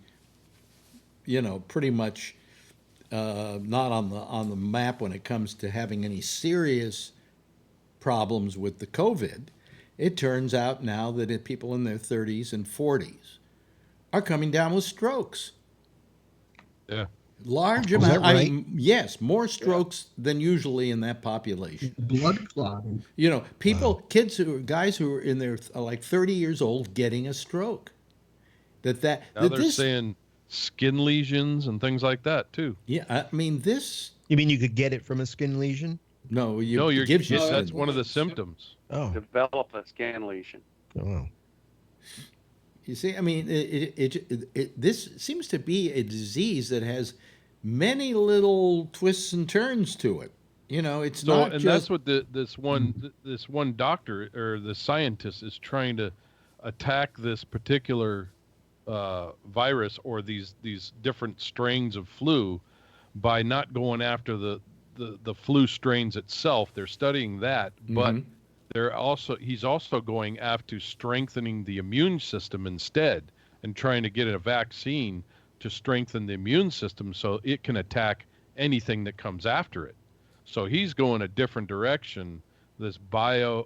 pretty much not on the map when it comes to having any serious problems with the COVID. It turns out now that people in their 30s and 40s are coming down with strokes. Yeah. Large amount. Is that right? Yes, more strokes than usually in that population. Blood clotting. Kids guys who are in their 30 years old getting a stroke. Now they're saying skin lesions and things like that too. Yeah, I mean this. You mean you could get it from a skin lesion? No, that's one of the symptoms. Oh. Develop a skin lesion. Oh. You see, I mean, this seems to be a disease that has many little twists and turns to it. It's not. And that's what this one doctor or the scientist is trying to attack this particular virus or these different strains of flu by not going after the flu strains itself. They're studying that, but he's also going after strengthening the immune system instead, and trying to get a vaccine to strengthen the immune system so it can attack anything that comes after it. So he's going a different direction. This bio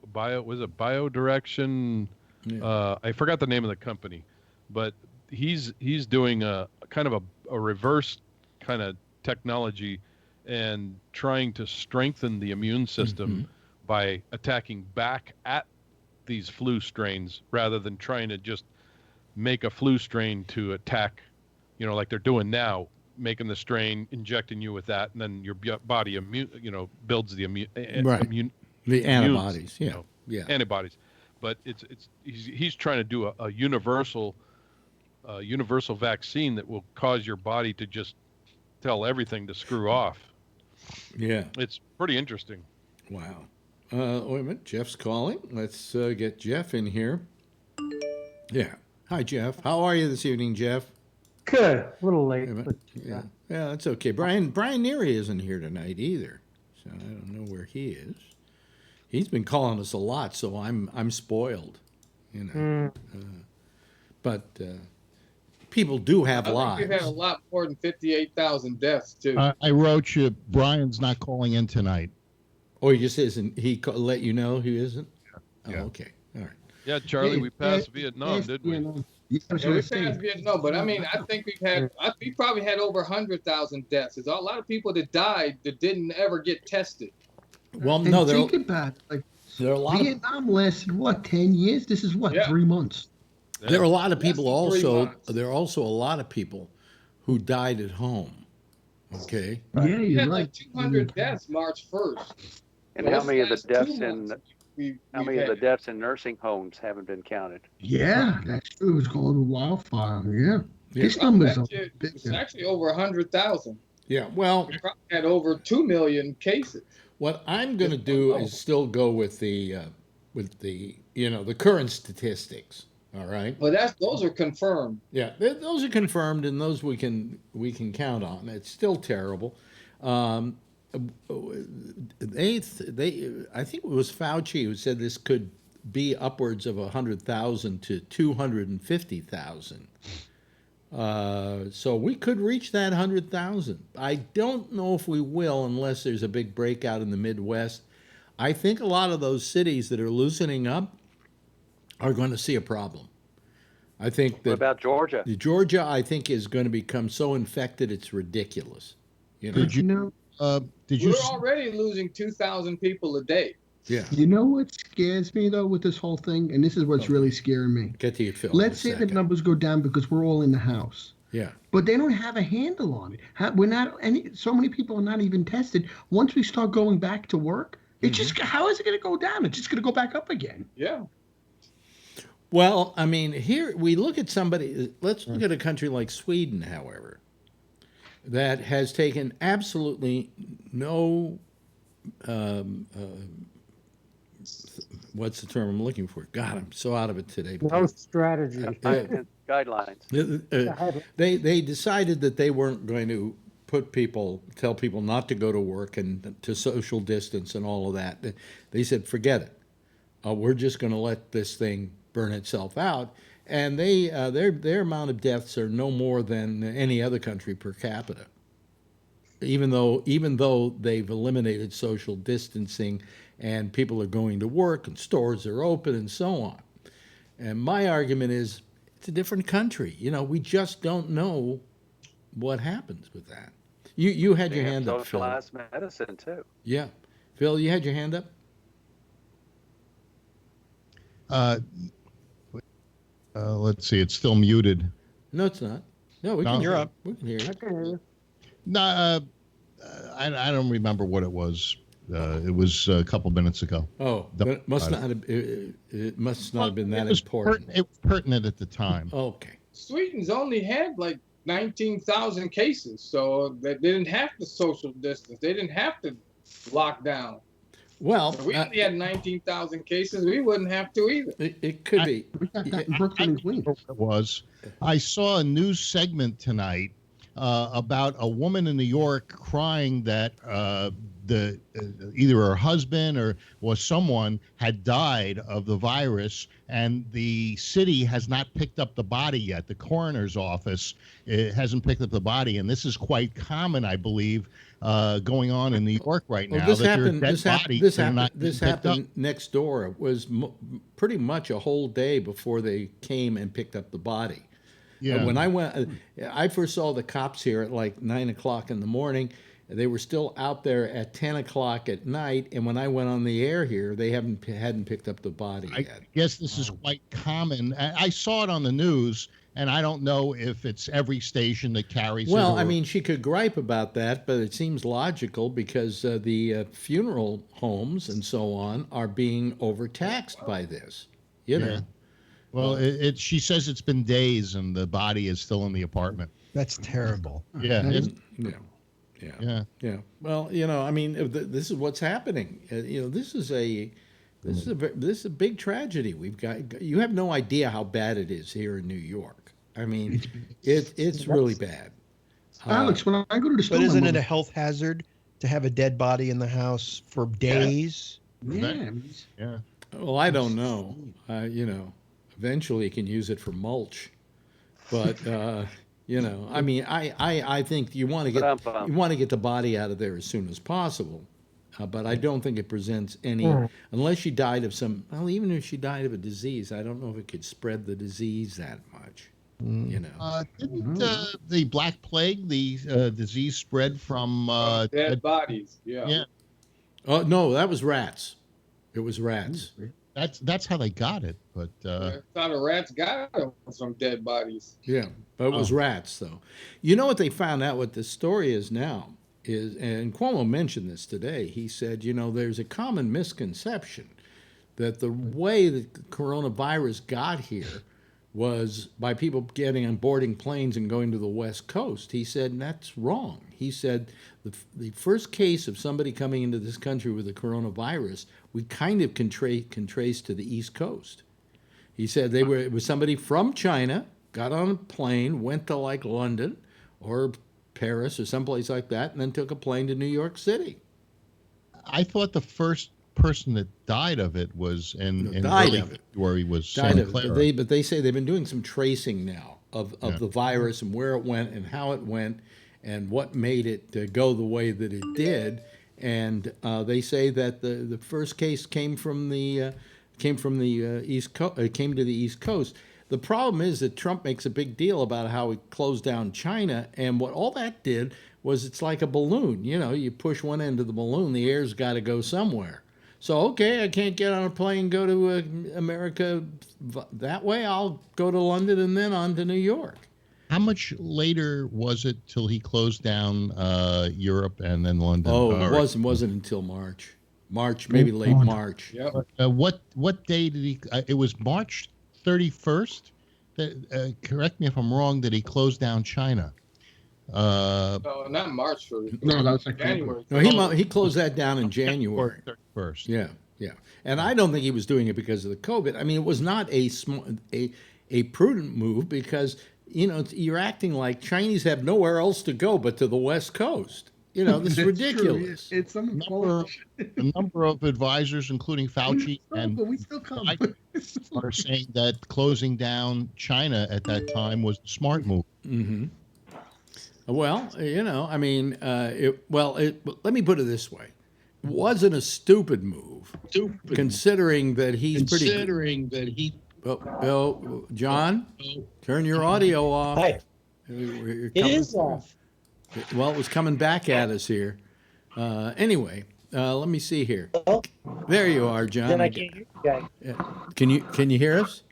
direction. Yeah. I forgot the name of the company, but he's doing a kind of a reverse kind of technology and trying to strengthen the immune system by attacking back at these flu strains rather than trying to just make a flu strain to attack, like they're doing now, making the strain, injecting you with that, and then your body builds the antibodies. Antibodies. But he's trying to do a universal vaccine that will cause your body to just tell everything to screw off. Yeah, it's pretty interesting. Wow. Wait a minute, Jeff's calling. Let's get Jeff in here. Yeah. Hi, Jeff. How are you this evening, Jeff? Good. A little late, but yeah, that's okay. Brian Neary isn't here tonight either, so I don't know where he is. He's been calling us a lot, so I'm spoiled, you know. But people do have lives. I think we've had a lot more than 58,000 deaths too. I wrote you. Brian's not calling in tonight. Oh, he just isn't. He let you know he isn't. Yeah. Oh, okay. All right. Yeah, Charlie, we passed Vietnam, didn't we? Yeah, we passed Vietnam, but I mean, I think we probably had over 100,000 deaths. There's a lot of people that died that didn't ever get tested. Well, and no, think about it, like there are a lot Vietnam lasted what 10 years. This is what 3 months. There are a lot of people Less than 3 also. months. There are also a lot of people who died at home. Okay. Yeah, We you're had right. like 200 deaths March 1st. And Well, how many of the that's 2 deaths months how many of the deaths in nursing homes haven't been counted? Yeah, that's true. It was called a wildfire. Yeah. Yeah. This number's a It's bit. actually over 100,000. Yeah. Well, We probably had over 2 million cases. what I'm going to do is still go with the the current statistics. All right. Well, those are confirmed. Yeah, those are confirmed, and those we can count on. It's still terrible. I think it was Fauci who said this could be upwards of 100,000 to 250,000. So we could reach that 100,000. I don't know if we will unless there's a big breakout in the Midwest. I think a lot of those cities that are loosening up are going to see a problem. I think that. What about Georgia? Georgia, I think, is going to become so infected it's ridiculous. You know? Did you know? We're already losing 2,000 people a day. Yeah. You know what scares me though with this whole thing, and this is what's really scaring me. Get to you, Phil. Let's say the numbers go down because we're all in the house. Yeah. But they don't have a handle on it. We're not so many people are not even tested. Once we start going back to work, it's just how is it going to go down? It's just going to go back up again. Yeah. Well, I mean, here we look at somebody. Let's look at a country like Sweden, however, that has taken absolutely no. What's the term I'm looking for? God, I'm so out of it today. No strategy. Guidelines. They decided that they weren't going to tell people not to go to work and to social distance and all of that. They said, forget it. We're just going to let this thing burn itself out. And their amount of deaths are no more than any other country per capita. Even though they've eliminated social distancing and people are going to work and stores are open and so on. And my argument is it's a different country. You know, we just don't know what happens with that. You had your hand up, Phil. Socialized medicine too. Yeah. Phil, you had your hand up? Let's see. It's still muted. No, it's not. No, we can hear it. We can hear you. No, I don't remember what it was. It was a couple minutes ago. Oh, but it must not have been that important. It was pertinent at the time. Okay. Sweden's only had like 19,000 cases, so they didn't have to social distance. They didn't have to lock down. Well, if we only had 19,000 cases, we wouldn't have to either. It could be. We got that in Brooklyn and Queens. It was. I saw a news segment tonight about a woman in New York crying that either her husband or someone had died of the virus, and the city has not picked up the body yet. The coroner's office hasn't picked up the body, and this is quite common, I believe, going on in New York right now. This happened next door. It was pretty much a whole day before they came and picked up the body. Yeah. When I went, I first saw the cops here at like 9 o'clock in the morning. They were still out there at 10 o'clock at night, and when I went on the air here, they hadn't picked up the body yet. I guess this is quite common. I saw it on the news, and I don't know if it's every station that carries it. Well, I mean, she could gripe about that, but it seems logical because the funeral homes and so on are being overtaxed by this. You know. Well, she says it's been days, and the body is still in the apartment. That's terrible. Yeah. Yeah. Well, you know, I mean, this is what's happening. You know, this is a big tragedy. You have no idea how bad it is here in New York. I mean, it's really bad. Alex, when I go to the store, But isn't my it a mother- health hazard to have a dead body in the house for days? Yeah. Well, I don't know. Eventually you can use it for mulch, but I mean, I think you want to get the body out of there as soon as possible. But I don't think it presents any, unless she died of even if she died of a disease, I don't know if it could spread the disease that much. Didn't the Black Plague, the disease, spread from dead bodies? Yeah. Oh no, that was rats. It was rats. That's how they got it. But That's how the rats got them, from dead bodies. Yeah, but it was rats, though. You know what they found out? What the story is now is, and Cuomo mentioned this today. He said, there's a common misconception that the way that the coronavirus got here was by people getting on boarding planes and going to the West Coast. He said that's wrong. He said the first case of somebody coming into this country with the coronavirus, we kind of can trace to the East Coast. He said it was somebody from China, got on a plane, went to like London or Paris or someplace like that, and then took a plane to New York City. I thought the first person that died of it was in died early of it. February was Died Santa of it. Clara. But they say they've been doing some tracing now of the virus and where it went and how it went and what made it go the way that it did. And they say that the first case came from the East Coast. Came to the East Coast. The problem is that Trump makes a big deal about how he closed down China, and what all that did was it's like a balloon. You push one end of the balloon, the air's got to go somewhere. So, okay, I can't get on a plane, go to America that way. I'll go to London and then on to New York. How much later was it till he closed down Europe and then London? Oh, it wasn't until March. Maybe late March. Yep. What day did he? It was March 31st. Correct me if I'm wrong. That he closed down China. No, not March. No, that was like January. No, he closed that down in January. 31st. Yeah. And I don't think he was doing it because of the COVID. I mean, it was not a prudent move because you're acting like Chinese have nowhere else to go but to the West Coast. This is ridiculous. True. It's a number of advisors, including Fauci and but we still come. are saying that closing down China at that time was a smart move. Mm-hmm. Well, I mean, let me put it this way. It wasn't a stupid move, considering that he's pretty... Oh, John, turn your audio off. Hi. It is off. Well, it was coming back at us here. Anyway, let me see here. There you are, John. Then I can't hear you guys. Can you hear us?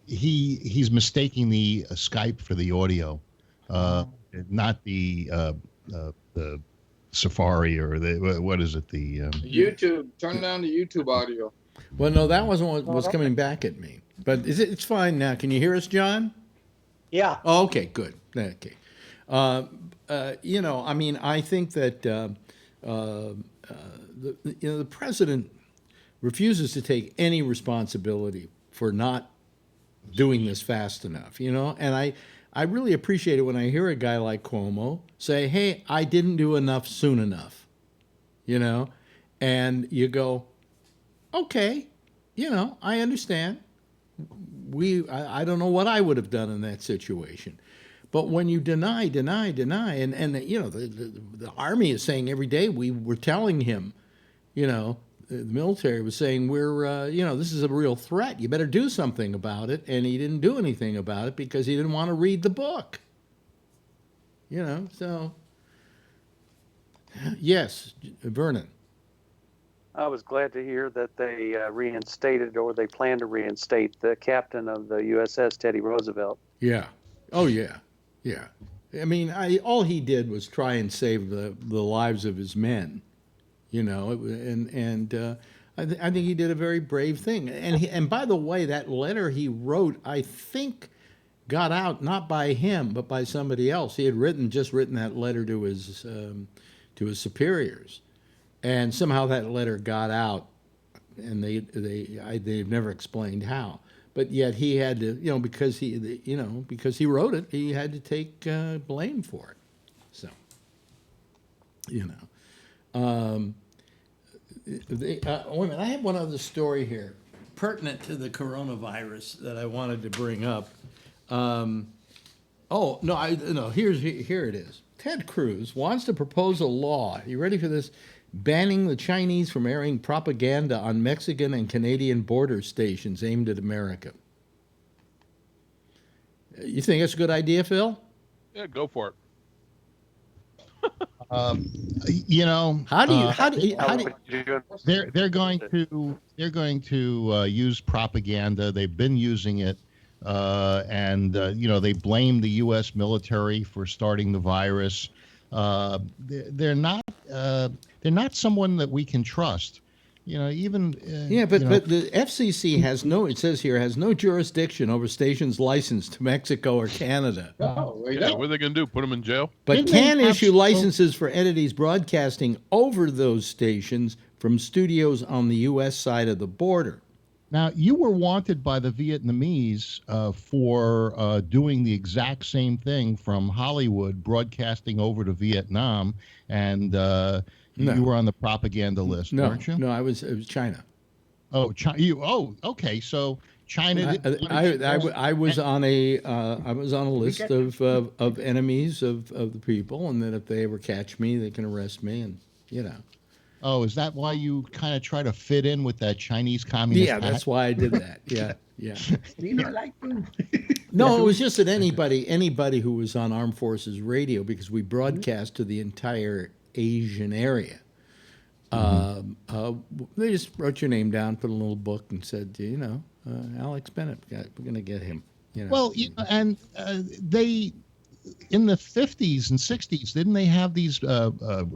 He's mistaking the Skype for the audio, not the Safari or what is it? The YouTube. Turn down the YouTube audio. Well, no, that wasn't what was coming back at me. But it's fine now. Can you hear us, John? Yeah. Oh, okay, good. Okay. I mean, I think that the president refuses to take any responsibility for not doing this fast enough, and I really appreciate it when I hear a guy like Cuomo say, hey, I didn't do enough soon enough, and you go, okay, I understand. I don't know what I would have done in that situation. But when you deny, and the Army is saying every day, we were telling him, the military was saying, this is a real threat. You better do something about it. And he didn't do anything about it because he didn't want to read the book. So, yes, Vernon. I was glad to hear that they reinstated, or they plan to reinstate, the captain of the USS Teddy Roosevelt. Yeah. Oh, yeah. Yeah. I mean, all he did was try and save the lives of his men, and I think he did a very brave thing. And by the way, that letter he wrote, I think, got out not by him but by somebody else. He had just written that letter to his superiors. And somehow that letter got out, and they've never explained how. but yet he had to, because he wrote it, he had to take blame for it. So, wait a minute, I have one other story here pertinent to the coronavirus that I wanted to bring up. Here it is. Ted Cruz wants to propose a law. You ready for this? Banning the Chinese from airing propaganda on Mexican and Canadian border stations aimed at America. You think that's a good idea, Phil? Yeah, go for it. How do you they're going to use propaganda. They've been using it, and they blame the U.S. military for starting the virus. They're not someone that we can trust. But the FCC has no. It says here has no jurisdiction over stations licensed to Mexico or Canada. What are they going to do? Put them in jail? But can issue licenses for entities broadcasting over those stations from studios on the U.S. side of the border. Now, you were wanted by the Vietnamese for doing the exact same thing from Hollywood, broadcasting over to Vietnam, and you were on the propaganda list, weren't you? No, it was China. Oh, China. Okay? So China. I was on a list of enemies of the people, and that if they ever catch me, they can arrest me, and Oh, is that why you kind of try to fit in with that Chinese communist? Yeah, that's why I did that. Yeah. We don't like you. No, it was just that anybody who was on Armed Forces Radio, because we broadcast to the entire Asian area. They just wrote your name down, put a little book, and said, Alex Bennett, we're going to get him. Well, and they, in the 50s and 60s, didn't they have these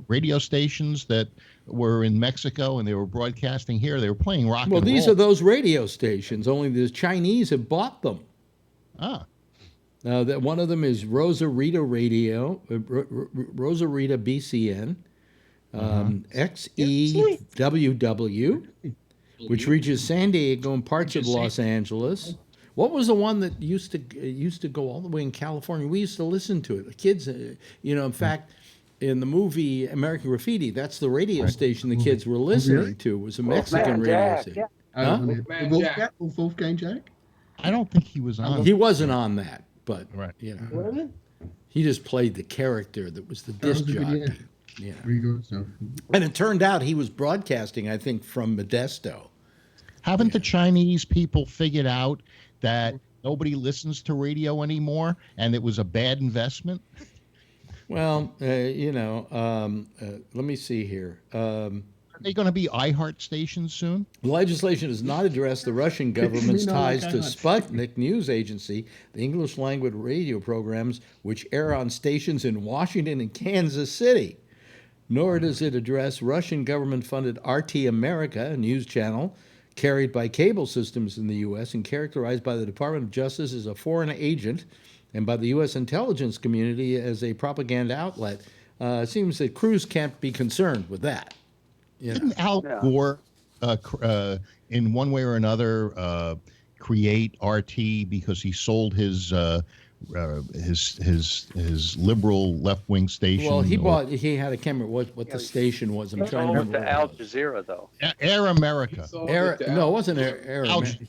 radio stations that were in Mexico and they were broadcasting here? They were playing rock and roll. Well, these are those radio stations, only the Chinese have bought them. That one of them is Rosarita Radio, Rosarita BCN, XEWW, which reaches San Diego and parts of Los Angeles. What was the one that used to go all the way in California? We used to listen to it. The kids, in fact, in the movie American Graffiti, that's the radio station the kids were listening to. It was a Mexican radio station. Wolfgang Jack? I don't think he was on. He wasn't on that, but right. He just played the character that was the disc jockey. Yeah. So. And it turned out he was broadcasting, I think, from Modesto. Haven't the Chinese people figured out that nobody listens to radio anymore and it was a bad investment? Well, let me see here. Are they going to be iHeart stations soon? Legislation does not address the Russian government's ties to Sputnik news agency, the English language radio programs which air on stations in Washington and Kansas City. Nor does it address Russian government-funded RT America, a news channel carried by cable systems in the U.S. and characterized by the Department of Justice as a foreign agent and by the U.S. intelligence community as a propaganda outlet. It seems that Cruz can't be concerned with that. Didn't Al Gore, in one way or another, create RT because he sold his liberal left-wing station? Well, he had a camera. What the station was? I'm trying to remember. Al Jazeera, though. Air America. No, it wasn't Air America.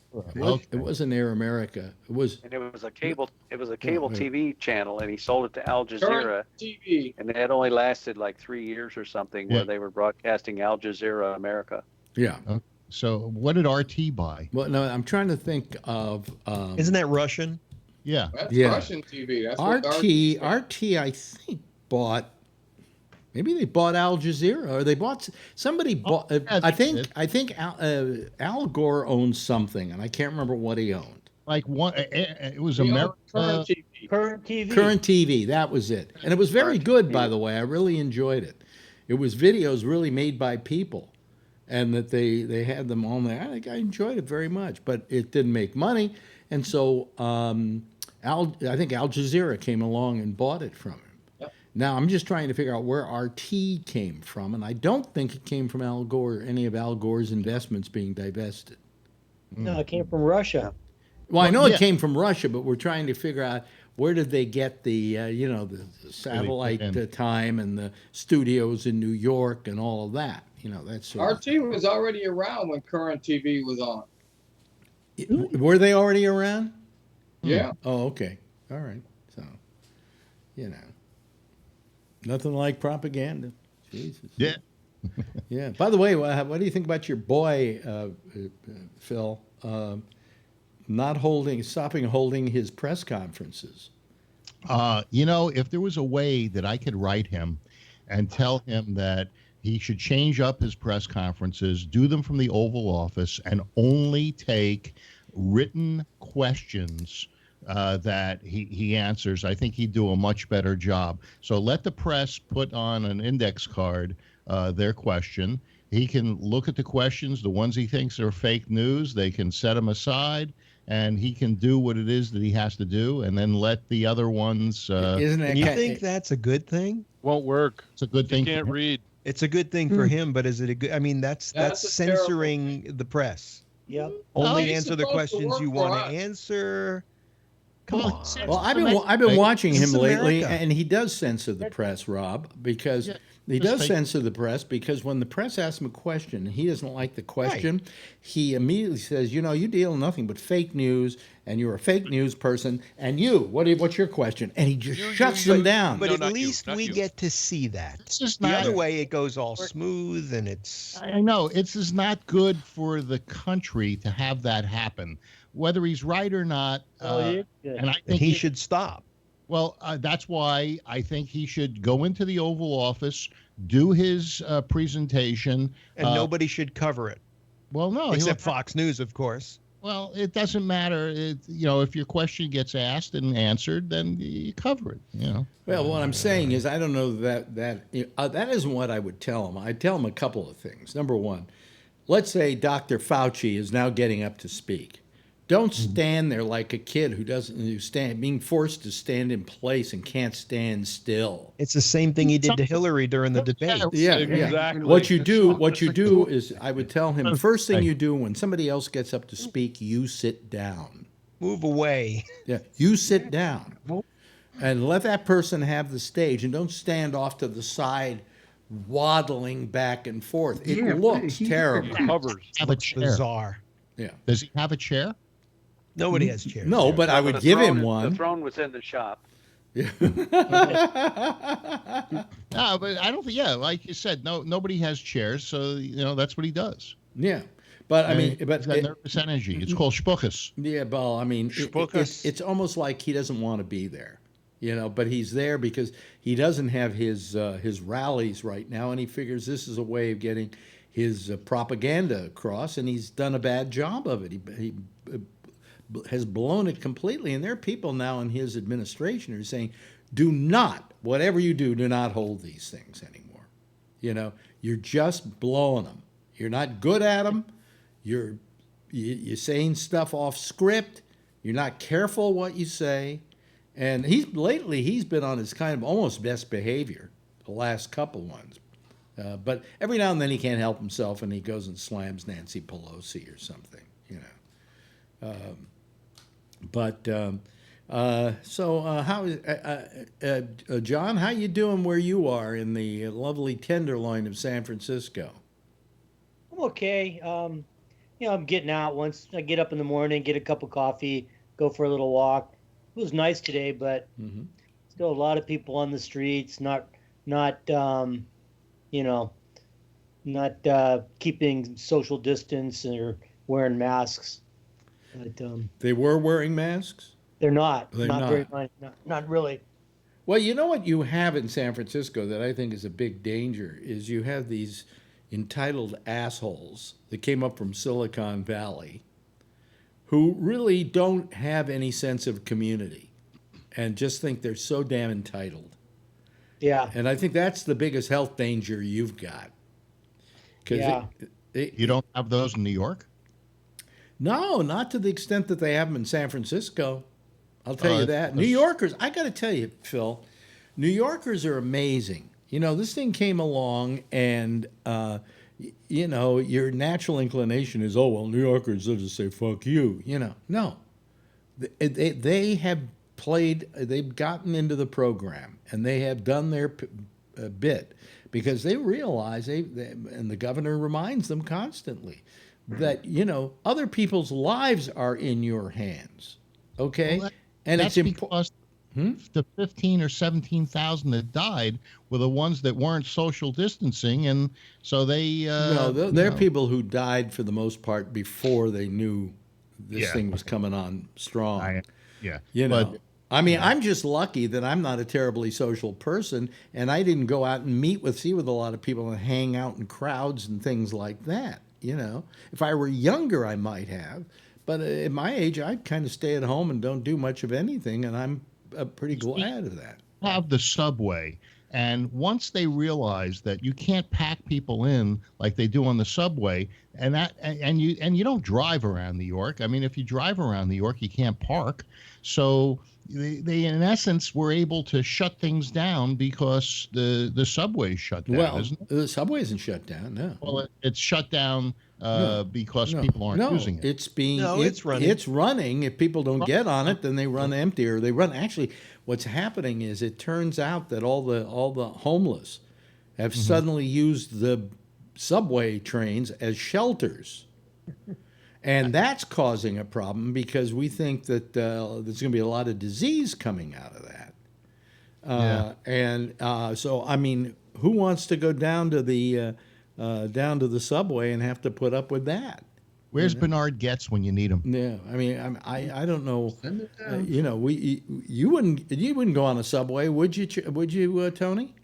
It wasn't Air America. It was. And it was a cable TV channel, and he sold it to Al Jazeera. TV. And it only lasted like 3 years or something, where they were broadcasting Al Jazeera America. Yeah. So what did RT buy? Well, no, I'm trying to think of. Isn't that Russian? Yeah. That's Russian TV. That's RT, I think, bought. Maybe they bought Al Jazeera, or they bought somebody bought. I think Al Gore owned something, and I can't remember what he owned. Like one, it was America. Current TV. Current TV. That was it, and it was very good, by the way. I really enjoyed it. It was videos really made by people, and that they had them on there. I enjoyed it very much, but it didn't make money, and so I think Al Jazeera came along and bought it from him. Now, I'm just trying to figure out where RT came from, and I don't think it came from Al Gore, any of Al Gore's investments being divested. No, it came from Russia. Well, I know it came from Russia, but we're trying to figure out where did they get the the satellite time and the studios in New York and all of that. That's sort RT was already around when current TV was on. Were they already around? Yeah. Oh, okay. All right. So, nothing like propaganda. Jesus. Yeah. Yeah. By the way, what do you think about your boy, Phil, stopping holding his press conferences? If there was a way that I could write him and tell him that he should change up his press conferences, do them from the Oval Office, and only take written questions that he answers, I think he'd do a much better job. So let the press put on an index card their question. He can look at the questions, the ones he thinks are fake news, they can set them aside, and he can do what it is that he has to do, and then let the other ones... Isn't it? You think that's a good thing? Won't work. It's a good thing. You can't read. It's a good thing for him, but is it a good... I mean, that's censoring the press. Yep. Only answer the questions you want to answer. Come on. Well, I've been watching him lately, and he does censor the press, Rob, because censor the press because when the press asks him a question and he doesn't like the question, he immediately says, you deal in nothing but fake news, and you're a fake news person, and what's your question? And he just shuts them down. But at least we get to see that. The other way, it goes all smooth, and it's... I know. It's not good for the country to have that happen. Whether he's right or not, and I think he should stop. Well, that's why I think he should go into the Oval Office, do his presentation. And nobody should cover it. Well, no. Except Fox News, of course. Well, it doesn't matter. If your question gets asked and answered, then you cover it, Well, what I'm saying is I don't know that isn't what I would tell him. I'd tell him a couple of things. Number one, let's say Dr. Fauci is now getting up to speak. Don't stand there like a kid being forced to stand in place and can't stand still. It's the same thing he did to Hillary during the debate. Yeah, exactly. What you do is I would tell him, first thing you do when somebody else gets up to speak, you sit down. Move away. Yeah, you sit down. And let that person have the stage, and don't stand off to the side waddling back and forth. It looks terrible. Have a chair. Bizarre. Yeah. Does he have a chair? Nobody has chairs. No, but I would give him one. The throne was in the shop. Yeah. No, but I don't think. Yeah, like you said, nobody has chairs, so that's what he does. Yeah, but I mean, but nervous energy. It's called spuckus. Yeah, well, I mean, it's almost like he doesn't want to be there, But he's there because he doesn't have his rallies right now, and he figures this is a way of getting his propaganda across, and he's done a bad job of it. He has blown it completely, and there are people now in his administration who are saying, whatever you do not hold these things anymore. You're just blowing them. You're not good at them. You're saying stuff off script. You're not careful what you say. And he's been on his kind of almost best behavior the last couple ones. But every now and then he can't help himself, and he goes and slams Nancy Pelosi or something, how is John? How you doing where you are in the lovely Tenderloin of San Francisco? I'm okay. I'm getting out once I get up in the morning, get a cup of coffee, go for a little walk. It was nice today, but still a lot of people on the streets, not keeping social distance or wearing masks. But, they were wearing masks? They're not. They're not not. very much. Not really. Well, you know what you have in San Francisco that I think is a big danger is you have these entitled assholes that came up from Silicon Valley who really don't have any sense of community and just think they're so damn entitled. Yeah. And I think that's the biggest health danger you've got. Yeah. You don't have those in New York? No, not to the extent that they have them in San Francisco. I'll tell you that. New Yorkers, I got to tell you, Phil, New Yorkers are amazing. This thing came along and, your natural inclination is, New Yorkers will just say, fuck you. No. they have played, they've gotten into the program, and they have done their bit, because they realize and the governor reminds them constantly that, other people's lives are in your hands. Okay? Well, and that's it's because the 15 or 17,000 that died were the ones that weren't social distancing, and so they no, they're people who died for the most part before they knew this thing was coming on strong. I'm just lucky that I'm not a terribly social person, and I didn't go out and see with a lot of people and hang out in crowds and things like that. If I were younger, I might have, but at my age, I kind of stay at home and don't do much of anything, and I'm pretty glad of that. Have the subway, and once they realize that you can't pack people in like they do on the subway, and you don't drive around New York. I mean, if you drive around New York, you can't park. So they in essence were able to shut things down because the subway is shut down. Well, isn't it? the subway isn't shut down. No. Well, it's shut down because people aren't using it. It's running. It's running. If people don't get on it, then they run empty, or they run. Actually, what's happening is it turns out that all the homeless have suddenly used the subway trains as shelters. And that's causing a problem, because we think that there's going to be a lot of disease coming out of that. So, I mean, who wants to go down to the subway and have to put up with that? Where's Bernard Getz when you need him? Yeah, I mean, I don't know. You wouldn't go on a subway, would you? Would you, Tony?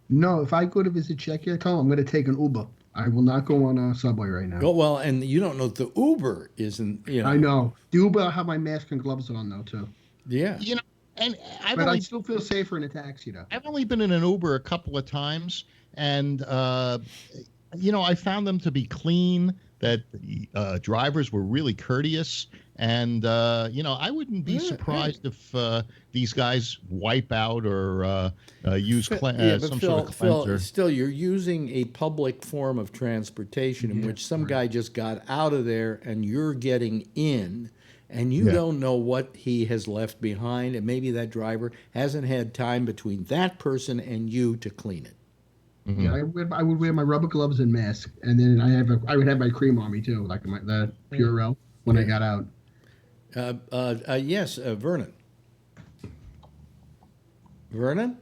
No, if I go to visit Czechia, I'm going to take an Uber. I will not go on a subway right now. Oh, well, and you don't know if the Uber isn't. I know. The Uber, I have my mask and gloves on though too. Yeah. And I still feel safer in a taxi though. I've only been in an Uber a couple of times, and I found them to be clean. That drivers were really courteous, and I wouldn't be surprised if these guys wipe out or use some sort of cleanser. Still, you're using a public form of transportation in which some guy just got out of there, and you're getting in, and you don't know what he has left behind, and maybe that driver hasn't had time between that person and you to clean it. Mm-hmm. Yeah, I would wear my rubber gloves and mask, and then I would have my cream on me too, like the Purell when I got out. Yes, Vernon. Vernon,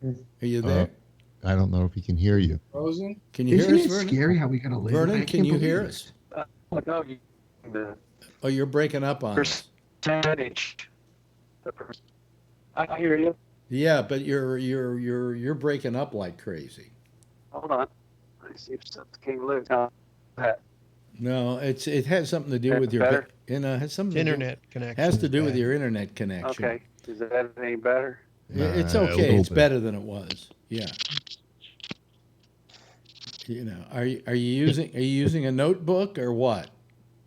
are you there? I don't know if he can hear you. Frozen? Can you hear us, Isn't it Vernon? scary how we gotta live? Vernon, can you hear us? No, Oh, you're breaking up on us. percentage. I hear you. Yeah, but you're breaking up like crazy. Hold on. I see if something came loose. No, it has something to do with your better? has something Internet connection. Has to is do with bad. your internet connection. Okay. Is that any better? It's a okay. little It's bit. better than it was. Yeah. Are you using a notebook or what?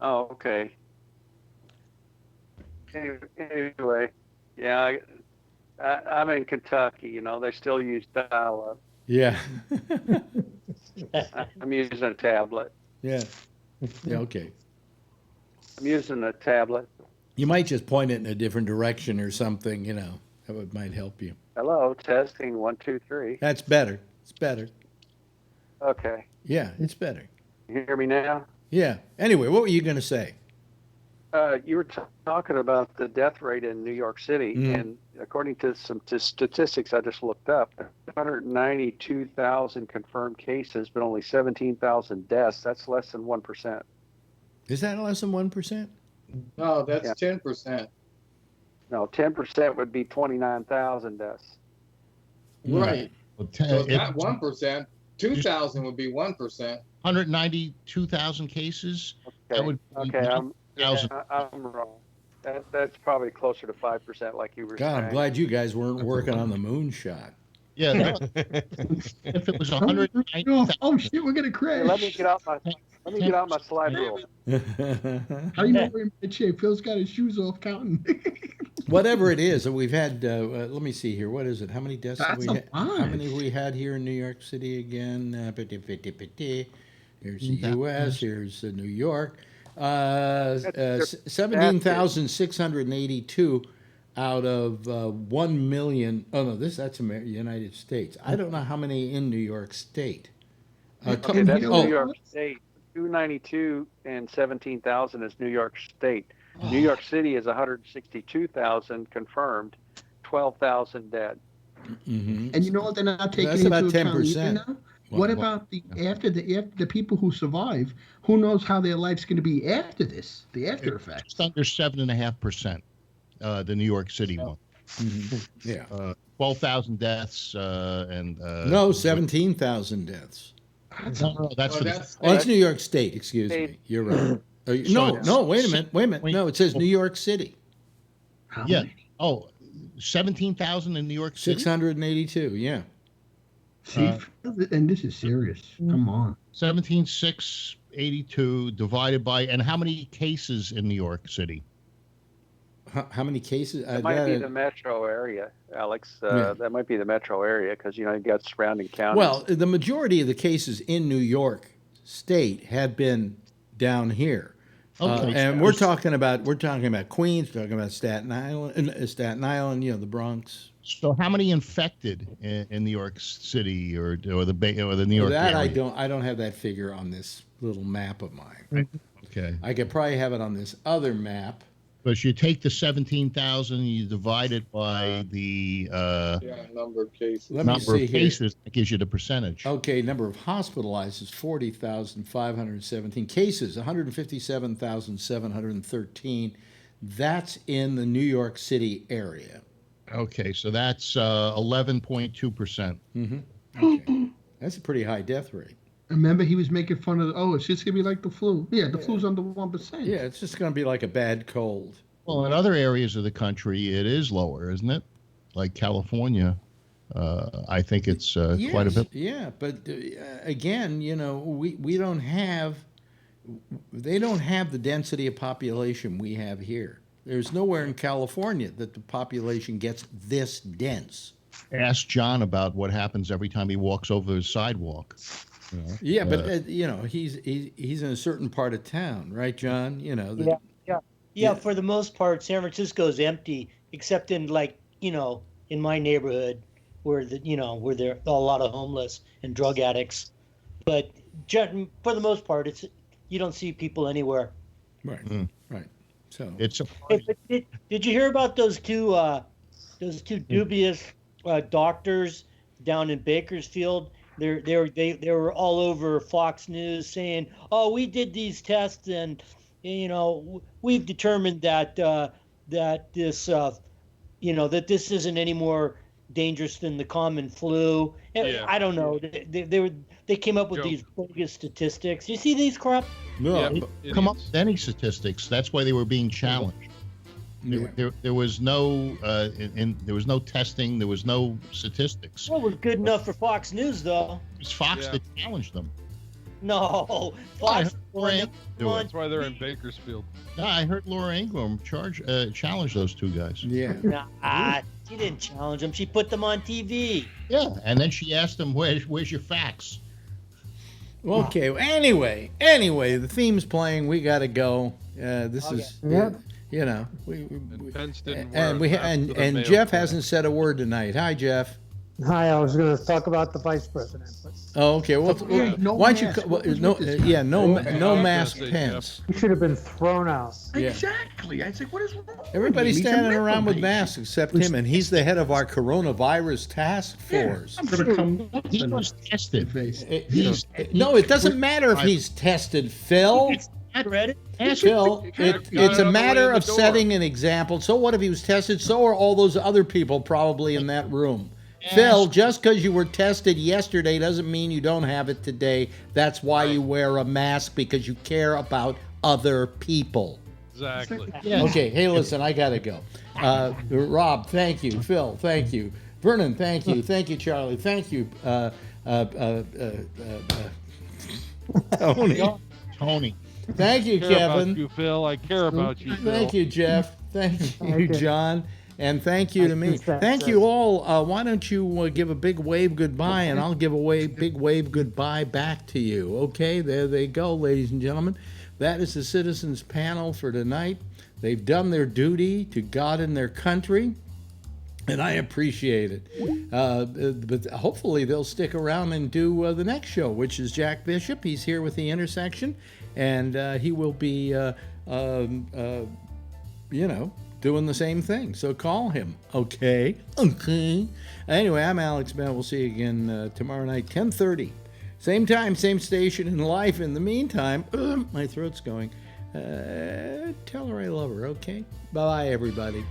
Oh, okay. Anyway, yeah, I'm in Kentucky. They still use dial-up. Yeah. I'm using a tablet. Yeah. Yeah. Okay. I'm using a tablet. You might just point it in a different direction or something. That might help you. Hello, testing 1, 2, 3. That's better. It's better. Okay. Yeah, it's better. You hear me now? Yeah. Anyway, what were you going to say? You were talking about the death rate in New York City, and according to some statistics I just looked up, 192,000 confirmed cases, but only 17,000 deaths. That's less than 1%. Is that less than 1%? No, that's 10%. No, 10% would be 29,000 deaths. Right. Well, So it's not 1%. 2,000 would be 1%. 192,000 cases. Okay. That would be 1,000. I'm wrong. That's probably closer to 5%, like you were saying. God, I'm glad you guys weren't working on the moonshot. Yeah. If it was 190,000. Oh shit, we're gonna crash. Hey, let me get out my slide rule. How do you know we're in bad shape? Phil's got his shoes off counting. Whatever it is, we've had. Let me see here. What is it? How many deaths have we That's had? a lot. How many have we had here in New York City again? Here's the U.S. Here's New York. 17,682 out of 1 million. Oh no, that's United States. I don't know how many in New York State. Okay, that's New York State. 292 and 17,000 is New York State. New York City is 162,000 confirmed, 12,000 dead. Mm-hmm. And you know what they're not taking into account about 10%. Now? What about after the people who survive? Who knows how their life's going to be after this? The after effects. Just under 7.5%. The New York City one. Mm-hmm. Yeah. 12,000 deaths and no, 17,000 deaths. No, that's it's New York State. Excuse me. You're right. No, wait a minute. No, it says New York City. Yeah. Oh, 17,000 in New York City? 682, yeah. See, and this is serious. Come on. 17,682 divided by, and how many cases in New York City? How many cases? That might be the metro area, Alex. That might be the metro area because, you got surrounding counties. Well, the majority of the cases in New York State have been down here. Okay, and we're talking about Queens, talking about Staten Island, the Bronx. So, how many infected in New York City or the Bay or the New York area? I don't have that figure on this little map of mine. Okay, I could probably have it on this other map. But you take the 17,000 and you divide it by the number of cases. Number of cases that gives you the percentage. Okay, number of hospitalized is 40,517 cases, 157,713. That's in the New York City area. Okay, so that's 11.2%. Mm-hmm. Okay. That's a pretty high death rate. Remember, he was making fun of, it's just going to be like the flu. Yeah, the flu's under 1%. Yeah, it's just going to be like a bad cold. Well, in other areas of the country, it is lower, isn't it? Like California, I think it's quite a bit. Yeah, but again, we don't have, they don't have the density of population we have here. There's nowhere in California that the population gets this dense. Ask John about what happens every time he walks over his sidewalk. Yeah, but he's in a certain part of town, right, John? Yeah. For the most part, San Francisco's empty, except in in my neighborhood where where there are a lot of homeless and drug addicts. But for the most part, you don't see people anywhere. Right. Right. So it's a. Did you hear about those two dubious doctors down in Bakersfield? They were all over Fox News saying, "Oh, we did these tests and we've determined that this isn't any more dangerous than the common flu." Yeah. I don't know. They came up with these bogus statistics. You see these crap? No, come up with any statistics. That's why they were being challenged. Yeah. There was no there was no testing. There was no statistics. Well, it was good enough for Fox News, though. It was Fox that challenged them. No, Fox. That's why they're in Bakersfield. No, I heard Laura Ingraham challenge those two guys. Yeah. Nah, she didn't challenge them. She put them on TV. Yeah, and then she asked them, "Where's your facts?" Okay. Well, anyway, the theme's playing. We got to go. This is. And Jeff hasn't said a word tonight. Hi, Jeff. Hi, I was going to talk about the vice president. Oh, okay. Well, why don't you? No mask Pence. He should have been thrown out. Exactly. I said, what is wrong? Everybody's standing around with masks except him, and he's the head of our coronavirus task force. I'm going to come up. He was tested. No, it doesn't matter if he's tested, Phil. Phil, it's a matter of setting an example. So what if he was tested? So are all those other people probably in that room. Phil, just because you were tested yesterday doesn't mean you don't have it today. That's why you wear a mask, because you care about other people. Exactly. Okay, hey, listen, I got to go. Rob, thank you. Phil, thank you. Vernon, thank you. Thank you, Charlie. Thank you. Tony. Thank you, Kevin. About you, Phil. I care about you, Phil. Thank you, Jeff. Thank you, John. And thank you to me. Thank you all. Why don't you give a big wave goodbye, and I'll give a big wave goodbye back to you. Okay, there they go, ladies and gentlemen. that is the Citizens Panel for tonight. They've done their duty to God and their country, and I appreciate it. But hopefully they'll stick around and do the next show, which is Jack Bishop. He's here with The Intersection, and he will be, doing the same thing. So call him. Okay. Anyway, I'm Alex Bennett. We'll see you again tomorrow night, 10:30. Same time, same station in life. In the meantime, my throat's going. Tell her I love her, okay? Bye-bye, everybody.